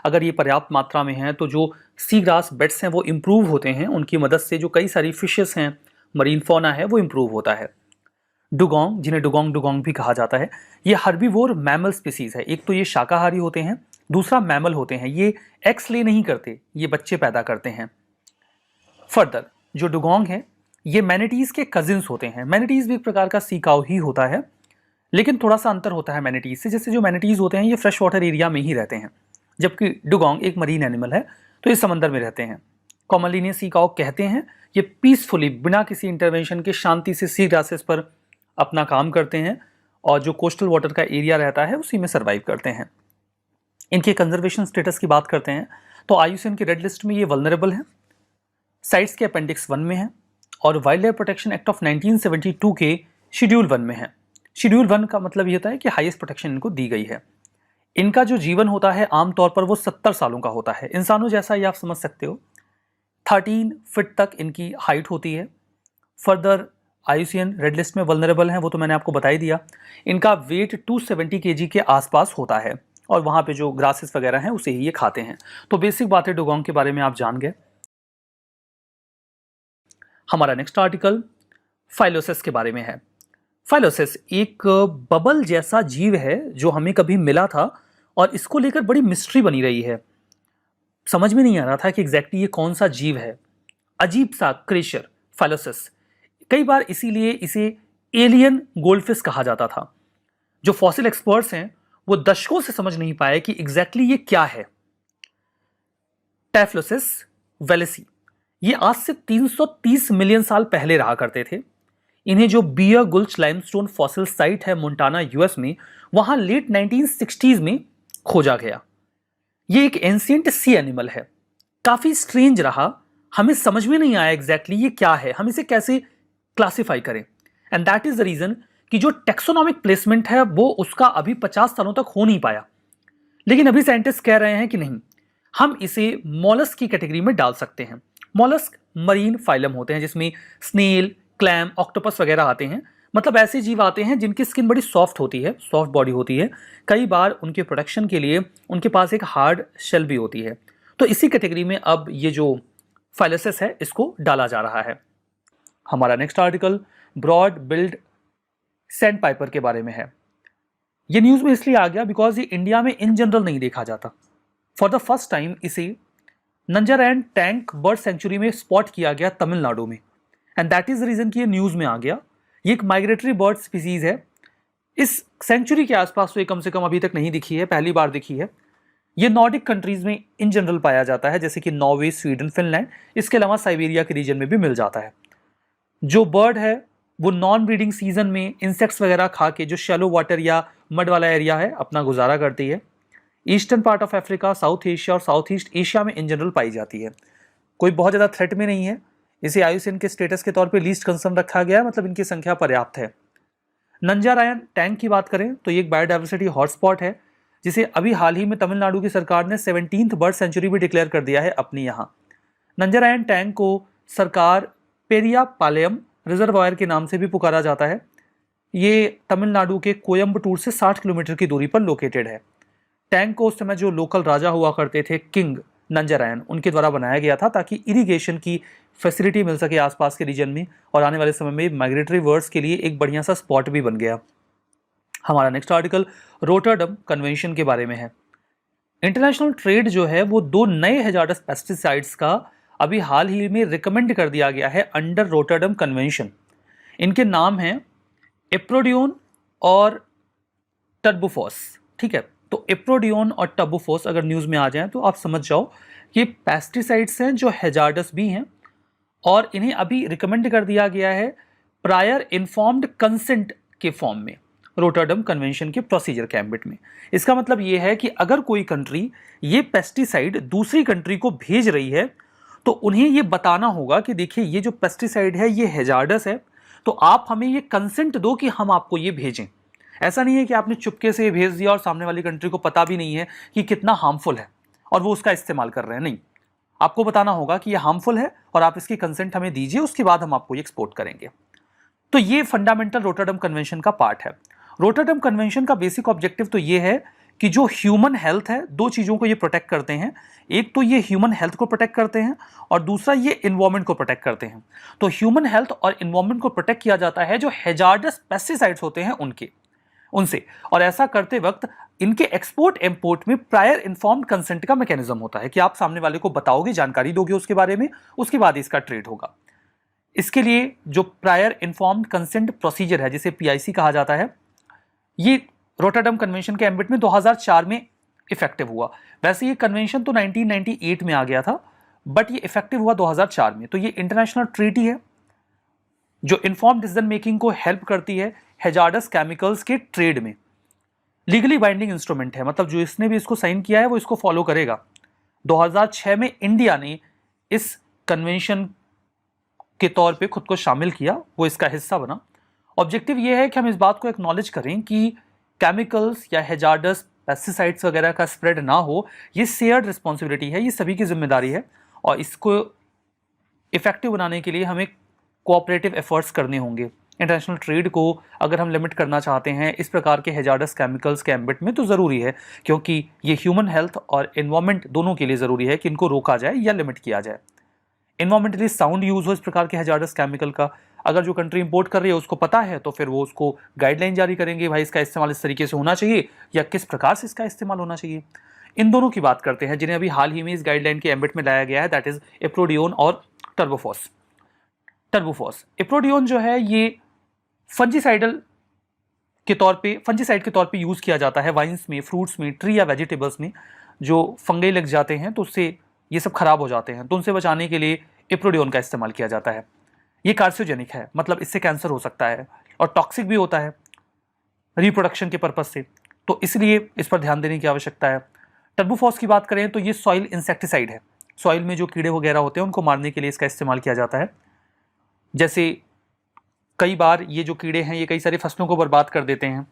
B: अगर ये पर्याप्त मात्रा में हैं तो जो सी ग्रास बेड्स हैं वो इम्प्रूव होते हैं, उनकी मदद से जो कई सारी फिशेस हैं, मरीन फौना है वो इम्प्रूव होता है। डुगोंग, जिन्हें डुगोंग डुगोंग भी कहा जाता है, ये हर्बीवोर मैमल स्पीसीज है। एक तो ये शाकाहारी होते हैं, दूसरा मैमल होते हैं। ये एक्स ले नहीं करते, ये बच्चे पैदा करते हैं। फर्दर जो डुगोंग है ये मैनिटीज के कजिन्स होते हैं। मैनिटीज भी एक प्रकार का सी काऊ ही होता है, लेकिन थोड़ा सा अंतर होता है मैनिटीज से। जैसे जो मैनिटीज होते हैं ये फ्रेश वाटर एरिया में ही रहते हैं, जबकि डुगोंग एक मरीन एनिमल है तो ये समंदर में रहते हैं। कॉमनली इन्हें सी काऊ कहते हैं। ये पीसफुली बिना किसी इंटरवेंशन के शांति से सी ग्रासेस पर अपना काम करते हैं और जो कोस्टल वाटर का एरिया रहता है उसी में सर्वाइव करते हैं। इनके कंजर्वेशन स्टेटस की बात करते हैं तो IUCN की रेड लिस्ट में ये वल्नरेबल है, साइट्स के अपेंडिक्स 1 में है और wild life protection act of 1972 के शेड्यूल 1 में है। शेड्यूल 1 का मतलब ये होता है कि हाईएस्ट प्रोटेक्शन इनको दी गई है। इनका जो जीवन होता है आमतौर पर वो 70 सालों का होता है, इंसानों जैसा ही आप समझ सकते हो। 13 फीट तक इनकी हाइट होती है। फर्दर IUCN रेड लिस्ट में वल्नरेबल हैं, वो तो मैंने आपको बता ही दिया। इनका वेट 270 kg के आसपास होता है और वहाँ पे जो ग्रासेस वगैरह हैं उसे ही ये खाते हैं। तो बेसिक बातें डुगोंग के बारे में आप जान गए। हमारा नेक्स्ट आर्टिकल फाइलोसिस के बारे में है। फाइलोसिस एक बबल जैसा जीव है जो हमें कभी मिला था और इसको लेकर बड़ी मिस्ट्री बनी रही है। समझ में नहीं आ रहा था कि एग्जैक्टली ये कौन सा जीव है। अजीब सा क्रेचर फाइलोसिस, कई बार इसीलिए इसे एलियन गोल्डफिश कहा जाता था। जो फॉसिल एक्सपर्ट्स हैं वो दशकों से समझ नहीं पाए कि एग्जैक्टली ये क्या है। टैफ्लोसिस वेलेसी, ये आज से 330 मिलियन साल पहले रहा करते थे। इन्हें जो बियर गुल्च लाइमस्टोन फॉसिल साइट है मोंटाना यूएस में, वहां लेट 1960s में खोजा गया। ये एक एंशिएंट सी एनिमल है, काफी स्ट्रेंज रहा, हमें समझ में नहीं आया एग्जैक्टली ये क्या है, हम इसे कैसे क्लासिफाई करें। And that is the reason कि जो टेक्सोनॉमिक प्लेसमेंट है वो उसका अभी 50 सालों तक हो नहीं पाया। लेकिन अभी साइंटिस्ट कह रहे हैं कि नहीं, हम इसे मॉलस्क की कैटेगरी में डाल सकते हैं। मॉलस्क मरीन फाइलम होते हैं जिसमें स्नेल, क्लैम, ऑक्टोपस वगैरह आते हैं। मतलब ऐसे जीव आते हैं जिनकी स्किन बड़ी सॉफ्ट होती है, सॉफ्ट बॉडी होती है। कई बार उनके प्रोटेक्शन के लिए उनके पास एक हार्ड शेल भी होती है। तो इसी कैटेगरी में अब ये जो फाइलोसिस है इसको डाला जा रहा है। हमारा next article broad billed sandpiper के बारे में है। ये न्यूज़ में इसलिए आ गया बिकॉज ये इंडिया में इन जनरल नहीं देखा जाता। फॉर द फर्स्ट टाइम इसे नंजारैन टैंक बर्ड सेंचुरी में स्पॉट किया गया तमिलनाडु में, and that is the reason कि ये न्यूज़ में आ गया। ये एक माइग्रेटरी बर्ड स्पीसीज है। इस सेंचुरी के आसपास तो ये कम से कम अभी तक नहीं दिखी है, पहली बार दिखी है। ये नॉर्डिक कंट्रीज में इन जनरल पाया जाता है, जैसे कि नॉर्वे, स्वीडन, फिनलैंड। इसके अलावा साइबेरिया के रीजन में भी मिल जाता है। जो बर्ड है वो नॉन ब्रीडिंग सीजन में इंसेक्ट्स वगैरह खा के जो शैलो वाटर या मड वाला एरिया है अपना गुजारा करती है। Eastern part of Africa, south Asia और साउथ ईस्ट एशिया में इन जनरल पाई जाती है। कोई बहुत ज़्यादा थ्रेट में नहीं है। इसे IUCN के स्टेटस के तौर पे लीस्ट कंसर्न रखा गया है, मतलब इनकी संख्या पर्याप्त है। नंजारायन टैंक की बात करें तो ये एक बायोडाइवर्सिटी हॉटस्पॉट है, जिसे अभी हाल ही में तमिलनाडु की सरकार ने 17th बर्ड सेंचुरी भी डिक्लेयर कर दिया है अपनी यहाँ। नंजारायन टैंक को सरकार पेरिया पालेयम रिजर्वायर के नाम से भी पुकारा जाता है। ये तमिलनाडु के कोयम्बटूर से 60 किलोमीटर की दूरी पर लोकेटेड है। टैंक को उस समय जो लोकल राजा हुआ करते थे, किंग नंजारायन, उनके द्वारा बनाया गया था ताकि इरिगेशन की फैसिलिटी मिल सके आसपास के रीजन में, और आने वाले समय में माइग्रेटरी बर्ड्स के लिए एक बढ़िया सा स्पॉट भी बन गया। हमारा नेक्स्ट आर्टिकल रोटरडम कन्वेंशन के बारे में है। इंटरनेशनल ट्रेड जो है वो 2 नए हैजार्डस पेस्टिसाइड्स का अभी हाल ही में रिकमेंड कर दिया गया है अंडर रोटरडम कन्वेंशन। इनके नाम हैं एप्रोडियोन और टर्बोफॉस। ठीक है, तो एप्रोडियोन और टर्बोफॉस अगर न्यूज़ में आ जाएं तो आप समझ जाओ कि पेस्टिसाइड्स हैं जो हैजार्डस भी हैं, और इन्हें अभी रिकमेंड कर दिया गया है प्रायर इन्फॉर्म्ड कंसेंट के फॉर्म में। रोटरडम कन्वेंशन के प्रोसीजर के एम्बिट में। इसका मतलब ये है कि अगर कोई कंट्री ये पेस्टिसाइड दूसरी कंट्री को भेज रही है तो उन्हें ये बताना होगा कि देखिए ये जो पेस्टिसाइड है ये हैजार्डस है, तो आप हमें ये कंसेंट दो कि हम आपको ये भेजें। ऐसा नहीं है कि आपने चुपके से भेज दिया और सामने वाली कंट्री को पता भी नहीं है कि कितना हार्मफुल है और वो उसका इस्तेमाल कर रहे हैं। नहीं, आपको बताना होगा कि ये हार्मफुल है और आप इसकी कंसेंट हमें दीजिए, उसके बाद हम आपको ये एक्सपोर्ट करेंगे। तो ये फंडामेंटल रोटरडम कन्वेंशन का पार्ट है। रोटरडम कन्वेंशन का बेसिक ऑब्जेक्टिव तो ये है कि जो ह्यूमन हेल्थ है, दो चीज़ों को ये प्रोटेक्ट करते हैं। एक तो ये ह्यूमन हेल्थ को प्रोटेक्ट करते हैं और दूसरा ये इन्वायरमेंट को प्रोटेक्ट करते हैं। तो ह्यूमन हेल्थ और इन्वायरमेंट को प्रोटेक्ट किया जाता है जो हैजार्डस पेस्टिसाइड्स होते हैं उनसे, और ऐसा करते वक्त इनके एक्सपोर्ट इंपोर्ट में प्रायर इन्फॉर्म्ड कंसेंट का मैकेनिज्म होता है कि आप सामने वाले को बताओगे, जानकारी दोगे उसके बारे में, उसके बाद इसका ट्रेड होगा। इसके लिए जो प्रायर इन्फॉर्म्ड कंसेंट प्रोसीजर है, जिसे पीआईसी कहा जाता है, ये रोटरडम कन्वेंशन के एम्बिट में 2004 में इफेक्टिव हुआ। वैसे ये कन्वेंशन तो 1998 में आ गया था, बट ये इफेक्टिव हुआ 2004 में। तो ये इंटरनेशनल ट्रीटी है जो इन्फॉर्म्ड डिसीजन मेकिंग को हेल्प करती है हैजार्डस केमिकल्स के ट्रेड में। लीगली बाइंडिंग इंस्ट्रूमेंट है, मतलब जो इसने भी इसको साइन किया है वो इसको फॉलो करेगा। 2006 में इंडिया ने इस कन्वेंशन के तौर पे खुद को शामिल किया, वो इसका हिस्सा बना। ऑब्जेक्टिव ये है कि हम इस बात को एक्नॉलेज करें कि केमिकल्स या हैजार्डस पेस्टिसाइड्स वगैरह का स्प्रेड ना हो, ये शेयर्ड रिस्पॉन्सिबिलिटी है, ये सभी की जिम्मेदारी है। और इसको इफेक्टिव बनाने के लिए हमें कोऑपरेटिव एफर्ट्स करने होंगे। इंटरनेशनल ट्रेड को अगर हम लिमिट करना चाहते हैं इस प्रकार के हैजार्डस केमिकल्स के एम्बिट में, तो ज़रूरी है, क्योंकि ये ह्यूमन हेल्थ और एनवायरमेंट दोनों के लिए ज़रूरी है कि इनको रोका जाए या लिमिट किया जाए। एनवायरमेंटली साउंड यूज़ हो इस प्रकार के हैजार्डस केमिकल का। अगर जो कंट्री इंपोर्ट कर रही है उसको पता है तो फिर वो उसको गाइडलाइन जारी करेंगे, भाई इसका इस्तेमाल इस तरीके से होना चाहिए या किस प्रकार से इसका इस्तेमाल होना चाहिए। इन दोनों की बात करते हैं जिन्हें अभी हाल ही में इस गाइडलाइन के एम्बिट में लाया गया है, दैट इज एप्रोडियोन और टर्बोफॉस। एप्रोडियोन जो है ये फंजीसाइड के तौर पे यूज़ किया जाता है वाइन्स में, फ्रूट्स में, ट्री या वेजिटेबल्स में। जो फंगई लग जाते हैं तो उससे ये सब खराब हो जाते हैं, तो उनसे बचाने के लिए एप्रोडियोन का इस्तेमाल किया जाता है। ये कार्सियोजेनिक है, मतलब इससे कैंसर हो सकता है और टॉक्सिक भी होता है रिप्रोडक्शन के पर्पज से, तो इसलिए इस पर ध्यान देने की आवश्यकता है। टर्बोफॉस की बात करें तो ये सॉइल इंसेक्टिसाइड है। सॉइल में जो कीड़े वगैरह होते हैं उनको मारने के लिए इसका इस्तेमाल किया जाता है। जैसे कई बार ये जो कीड़े हैं ये कई सारी फसलों को बर्बाद कर देते हैं।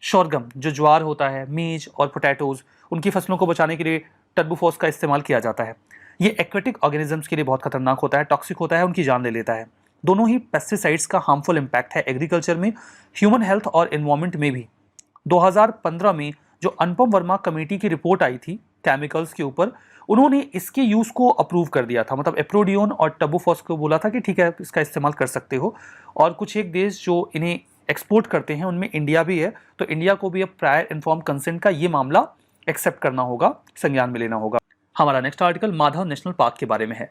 B: शोरगम, जो ज्वार होता है, मेज और पोटैटोज, उनकी फसलों को बचाने के लिए टर्बोफॉस का इस्तेमाल किया जाता है। ये एक्वेटिक ऑर्गेनिजम्स के लिए बहुत खतरनाक होता है, टॉक्सिक होता है, उनकी जान ले लेता है। दोनों ही पेस्टिसाइड्स का हार्मफुल इम्पैक्ट है एग्रीकल्चर में, ह्यूमन हेल्थ और एनवायरमेंट में भी। 2015 में जो अनुपम वर्मा कमेटी की रिपोर्ट आई थी केमिकल्स के ऊपर, उन्होंने इसके यूज़ को अप्रूव कर दिया था, मतलब एप्रोडियोन और टर्बोफॉस को बोला था कि ठीक है इसका इस्तेमाल कर सकते हो। और कुछ एक देश जो इन्हें एक्सपोर्ट करते हैं उनमें इंडिया भी है, तो इंडिया को भी अब प्रायर इन्फॉर्म कंसेंट का ये मामला एक्सेप्ट करना होगा, संज्ञान में लेना होगा। हमारा next article Madhav national park के बारे में है।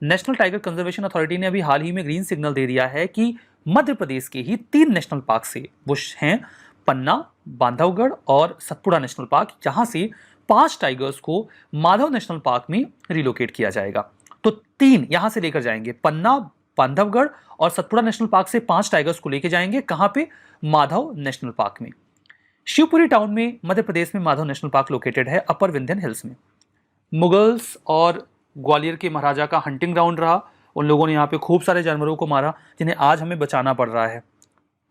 B: नेशनल टाइगर कंजर्वेशन अथॉरिटी ने अभी हाल ही में ग्रीन सिग्नल दे दिया है कि मध्य प्रदेश के ही 3 नेशनल पार्क से, वो हैं पन्ना, बांधवगढ़ और सतपुड़ा नेशनल पार्क, जहां से 5 टाइगर्स को माधव नेशनल पार्क में रिलोकेट किया जाएगा। तो 3 यहां से लेकर जाएंगे, पन्ना, बांधवगढ़ और सतपुड़ा नेशनल पार्क से 5 टाइगर्स को लेकर जाएंगे। कहां पे? माधव नेशनल पार्क में। शिवपुरी टाउन में मध्य प्रदेश में माधव नेशनल पार्क लोकेटेड है, अपर विंध्यन हिल्स में। मुगल्स और ग्वालियर के महाराजा का हंटिंग ग्राउंड रहा। उन लोगों ने यहाँ पे खूब सारे जानवरों को मारा जिन्हें आज हमें बचाना पड़ रहा है।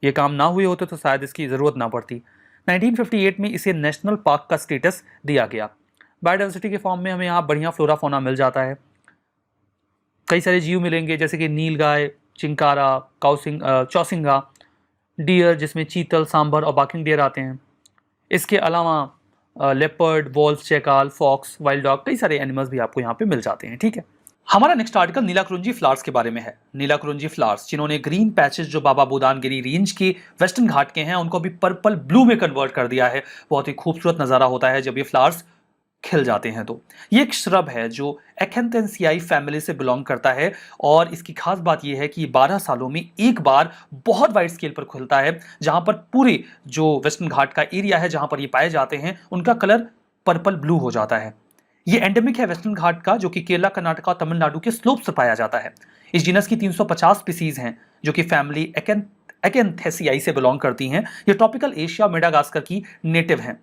B: ये काम ना हुए होते तो शायद इसकी ज़रूरत ना पड़ती। 1958 में इसे नेशनल पार्क का स्टेटस दिया गया। बायोडाइवर्सिटी के फॉर्म में हमें यहाँ बढ़िया फ्लोरा फौना मिल जाता है। कई सारे जीव मिलेंगे जैसे कि नीलगाय, चिंकारा, चौसिंगा, डियर जिसमें चीतल, सांभर और बाकिंग डियर आते हैं। इसके अलावा leopard, wolf, jackal, fox, wild dog, कई सारे एनिमल्स भी आपको यहाँ पे मिल जाते हैं। ठीक है, हमारा नेक्स्ट आर्टिकल नीलाकुरुंजी फ्लावर्स के बारे में है। नीलाकुरुंजी फ्लावर्स जिन्होंने ग्रीन पैचेस जो बाबा बुदानगिरी रेंज के वेस्टर्न घाट के हैं उनको अभी पर्पल ब्लू में कन्वर्ट कर दिया है। बहुत ही खूबसूरत नज़ारा होता है जब ये फ्लावर्स खिल जाते हैं। तो ये एक श्रब है जो एक्थेंसियाई फैमिली से बिलोंग करता है और इसकी खास बात यह है कि 12 सालों में एक बार बहुत वाइड स्केल पर खुलता है, जहां पर पूरे जो वेस्टर्न घाट का एरिया है जहां पर ये पाए जाते हैं उनका कलर पर्पल ब्लू हो जाता है। ये एंडेमिक है वेस्टर्न घाट का, जो कि केरला, कर्नाटक और तमिलनाडु के स्लोप्स पर पाया जाता है। इस जीनस की 350 स्पीसीज हैं जो कि फैमिली एक्एंथेसियाई से बिलोंग करती हैं। ये ट्रॉपिकल एशिया मेडागास्कर की नेटिव हैं।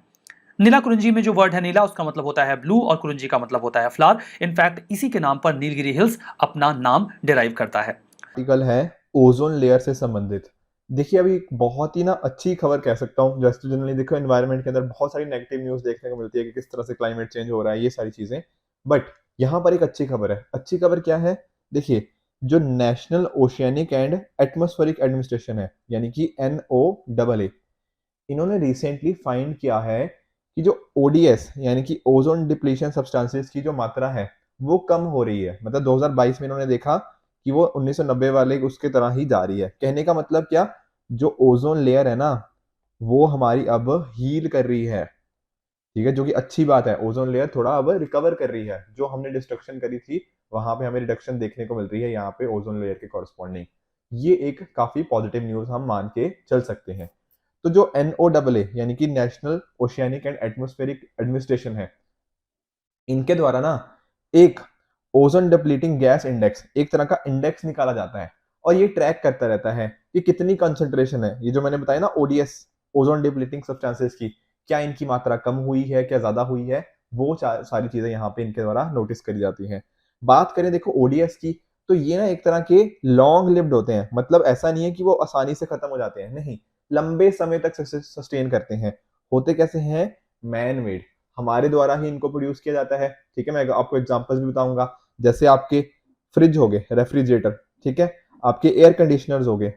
B: नीला कुरिंजी में जो वर्ड है नीला, उसका मतलब होता है ब्लू और कुरिंजी का मतलब होता है फ्लावर। इनफैक्ट इसी के नाम पर नीलगिरी हिल्स अपना नाम डिराइव करता है।
C: आर्टिकल है ओजोन लेयर से संबंधित। देखिए अभी एक बहुत ही ना अच्छी खबर कह सकता हूँ। जैसे तो जनरली देखो एनवायरनमेंट के अंदर बहुत सारी नेगेटिव न्यूज देखने को मिलती है कि किस तरह से क्लाइमेट चेंज हो रहा है, ये सारी चीजें। बट यहाँ पर एक अच्छी खबर है। अच्छी खबर क्या है? देखिए, जो national oceanic and atmospheric administration है, यानी कि NOAA, इन्होंने रिसेंटली फाइंड किया है कि जो ODS यानी कि ओजोन डिप्लीशन सब्सटेंसेस की जो मात्रा है वो कम हो रही है। मतलब 2022 में इन्होंने देखा कि वो 1990 वाले उसके तरह ही जा रही है। कहने का मतलब क्या, जो ओजोन लेयर है ना, वो हमारी अब हील कर रही है। ठीक है, जो कि अच्छी बात है। ओजोन लेयर थोड़ा अब रिकवर कर रही है। जो हमने डिस्ट्रक्शन करी थी वहां पे हमें रिडक्शन देखने को मिल रही है यहाँ पे ओजोन लेयर के कॉरस्पॉन्डिंग। ये एक काफी पॉजिटिव न्यूज हम मान के चल सकते हैं। तो जो NOAA यानी कि national oceanic and atmospheric administration है, इनके द्वारा ना एक ओजोन डिप्लीटिंग गैस इंडेक्स, एक तरह का इंडेक्स निकाला जाता है और ये ट्रैक करता रहता है कि कितनी कंसंट्रेशन है। ये जो मैंने बताया ना ODS, ओजोन डिप्लीटिंग सब्सटेंसेस की, क्या इनकी मात्रा कम हुई है, क्या ज्यादा हुई है, वो सारी चीजें यहाँ पे इनके द्वारा नोटिस करी जाती हैं। बात करें देखो ODS की, तो ये ना एक तरह के लॉन्ग लिव्ड होते हैं। मतलब ऐसा नहीं है कि वो आसानी से खत्म हो जाते हैं, नहीं, लंबे समय तक सस्टेन करते हैं। होते कैसे हैं? मैन मेड, हमारे द्वारा ही इनको प्रोड्यूस किया जाता है। ठीक है, मैं आपको एग्जांपल्स भी बताऊंगा। जैसे आपके फ्रिज हो गए, रेफ्रिजरेटर, ठीक है, आपके एयर कंडीशनर्स हो गए,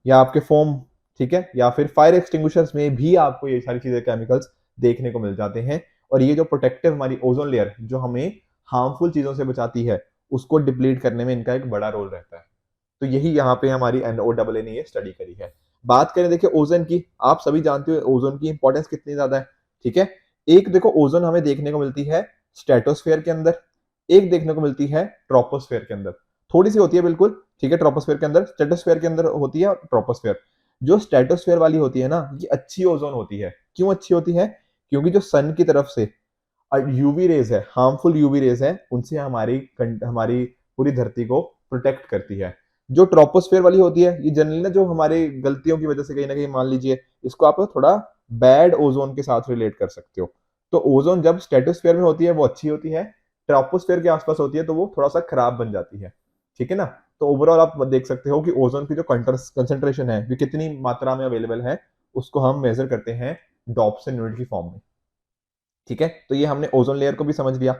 C: या आपके फोम, ठीक है, या फिर फायर एक्सटिंग्विशर्स में भी आपको ये सारी चीजें, केमिकल्स देखने को मिल जाते हैं। और ये जो प्रोटेक्टिव हमारी ओजोन लेयर जो हमें हार्मफुल चीजों से बचाती है, उसको डिप्लीट करने में इनका एक बड़ा रोल रहता है। तो यही यहाँ पे हमारी NOAA ने ये स्टडी करी है। बात करें देखिए ओजोन की, आप सभी जानते हो ओजोन की इंपॉर्टेंस कितनी ज्यादा है। ठीक है, एक देखो ओजोन हमें देखने को मिलती है स्ट्रेटोस्फेयर के अंदर, एक देखने को मिलती है ट्रोपोस्फेयर के अंदर। थोड़ी सी होती है बिल्कुल, ठीक है, ट्रोपोस्फेयर के अंदर, स्ट्रेटोस्फेयर के अंदर होती है ट्रोपोस्फेयर। जो स्ट्रेटोस्फेयर वाली होती है ना, ये अच्छी ओजोन होती है। क्यों अच्छी होती है? क्योंकि जो सन की तरफ से यूवी रेज है, हार्मफुल यूवी रेज है, उनसे हमारी पूरी धरती को प्रोटेक्ट करती है। जो ट्रोपोस्फेयर वाली होती है, ये जनरली ना जो हमारे गलतियों की वजह से कहीं ना कहीं, मान लीजिए, इसको आप थोड़ा बैड ओजोन के साथ रिलेट कर सकते हो। तो ओजोन जब स्ट्रेटोस्फेयर में होती है वो अच्छी होती है, ट्रोपोस्फेयर के आसपास होती है तो वो थोड़ा सा खराब बन जाती है। ठीक है ना? तो ओवरऑल आप देख सकते हो कि ओजोन की जो कंसंट्रेशन है वो कितनी मात्रा में अवेलेबल है, उसको हम मेजर करते हैं डॉप्सन यूनिट की फॉर्म में। ठीक है, तो ये हमने ओजोन लेयर को भी समझ लिया।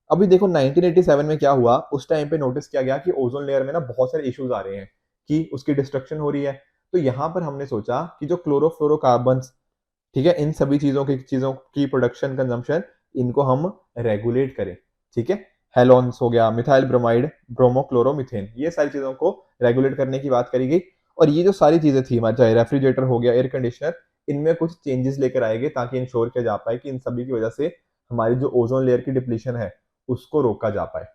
C: अभी देखो 1987 में क्या हुआ, उस टाइम पे नोटिस किया गया कि ओजोन लेयर में ना बहुत सारे इश्यूज आ रहे हैं कि उसकी डिस्ट्रक्शन हो रही है। तो यहाँ पर हमने सोचा कि जो क्लोरोफ्लोरोकार्बन्स, ठीक है, इन सभी चीजों की प्रोडक्शन, कंजम्पशन, इनको हम रेगुलेट करें। ठीक है, हेलोन्स हो गया, मिथाइल ब्रोमाइड, ब्रोमोक्लोरोमीथेन, ये सारी चीजों को रेगुलेट करने की बात करी गई। और ये जो सारी चीजें थी, हमारे चाहे रेफ्रिजरेटर हो गया, एयर कंडीशनर, इनमें कुछ चेंजेस लेकर आएंगे ताकि इंश्योर किया जा पाए कि इन सभी की वजह से हमारी जो ओजोन लेयर की डिप्लीशन है उसको रोका जा पाए।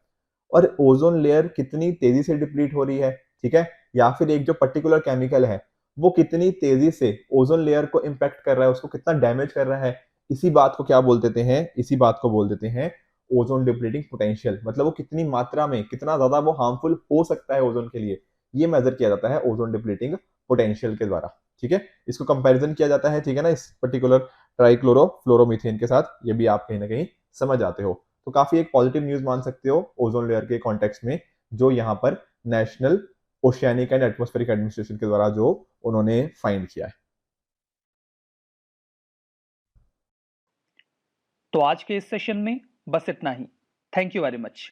C: और ओजोन लेयर कितनी तेजी से डिप्लीट हो रही है, ठीक है, या फिर एक जो पर्टिकुलर केमिकल है वो कितनी तेजी से ओजोन लेयर को इंपैक्ट कर रहा है, उसको कितना डैमेज कर रहा है, इसी बात को क्या बोल देते हैं? इसी बात को बोल देते हैं ओजोन डिप्लीटिंग पोटेंशियल। मतलब वो कितनी मात्रा में, कितना ज्यादा वो हार्मफुल हो सकता है ओजोन के लिए, ये मेजर किया जाता है ओजोन डिप्लीटिंग पोटेंशियल के द्वारा। ठीक है, इसको कंपैरिजन किया जाता है, ठीक है ना, इस पर्टिकुलर ट्राइक्लोरोफ्लोरोमीथेन के साथ। ये भी आप कहीं ना कहीं समझ जाते हो। तो काफी एक पॉजिटिव न्यूज मान सकते हो ओजोन लेयर के कॉन्टेक्स्ट में, जो यहाँ पर national oceanic and atmospheric administration के द्वारा जो उन्होंने फाइंड किया है।
B: तो आज के इस सेशन में बस इतना ही। Thank you very much.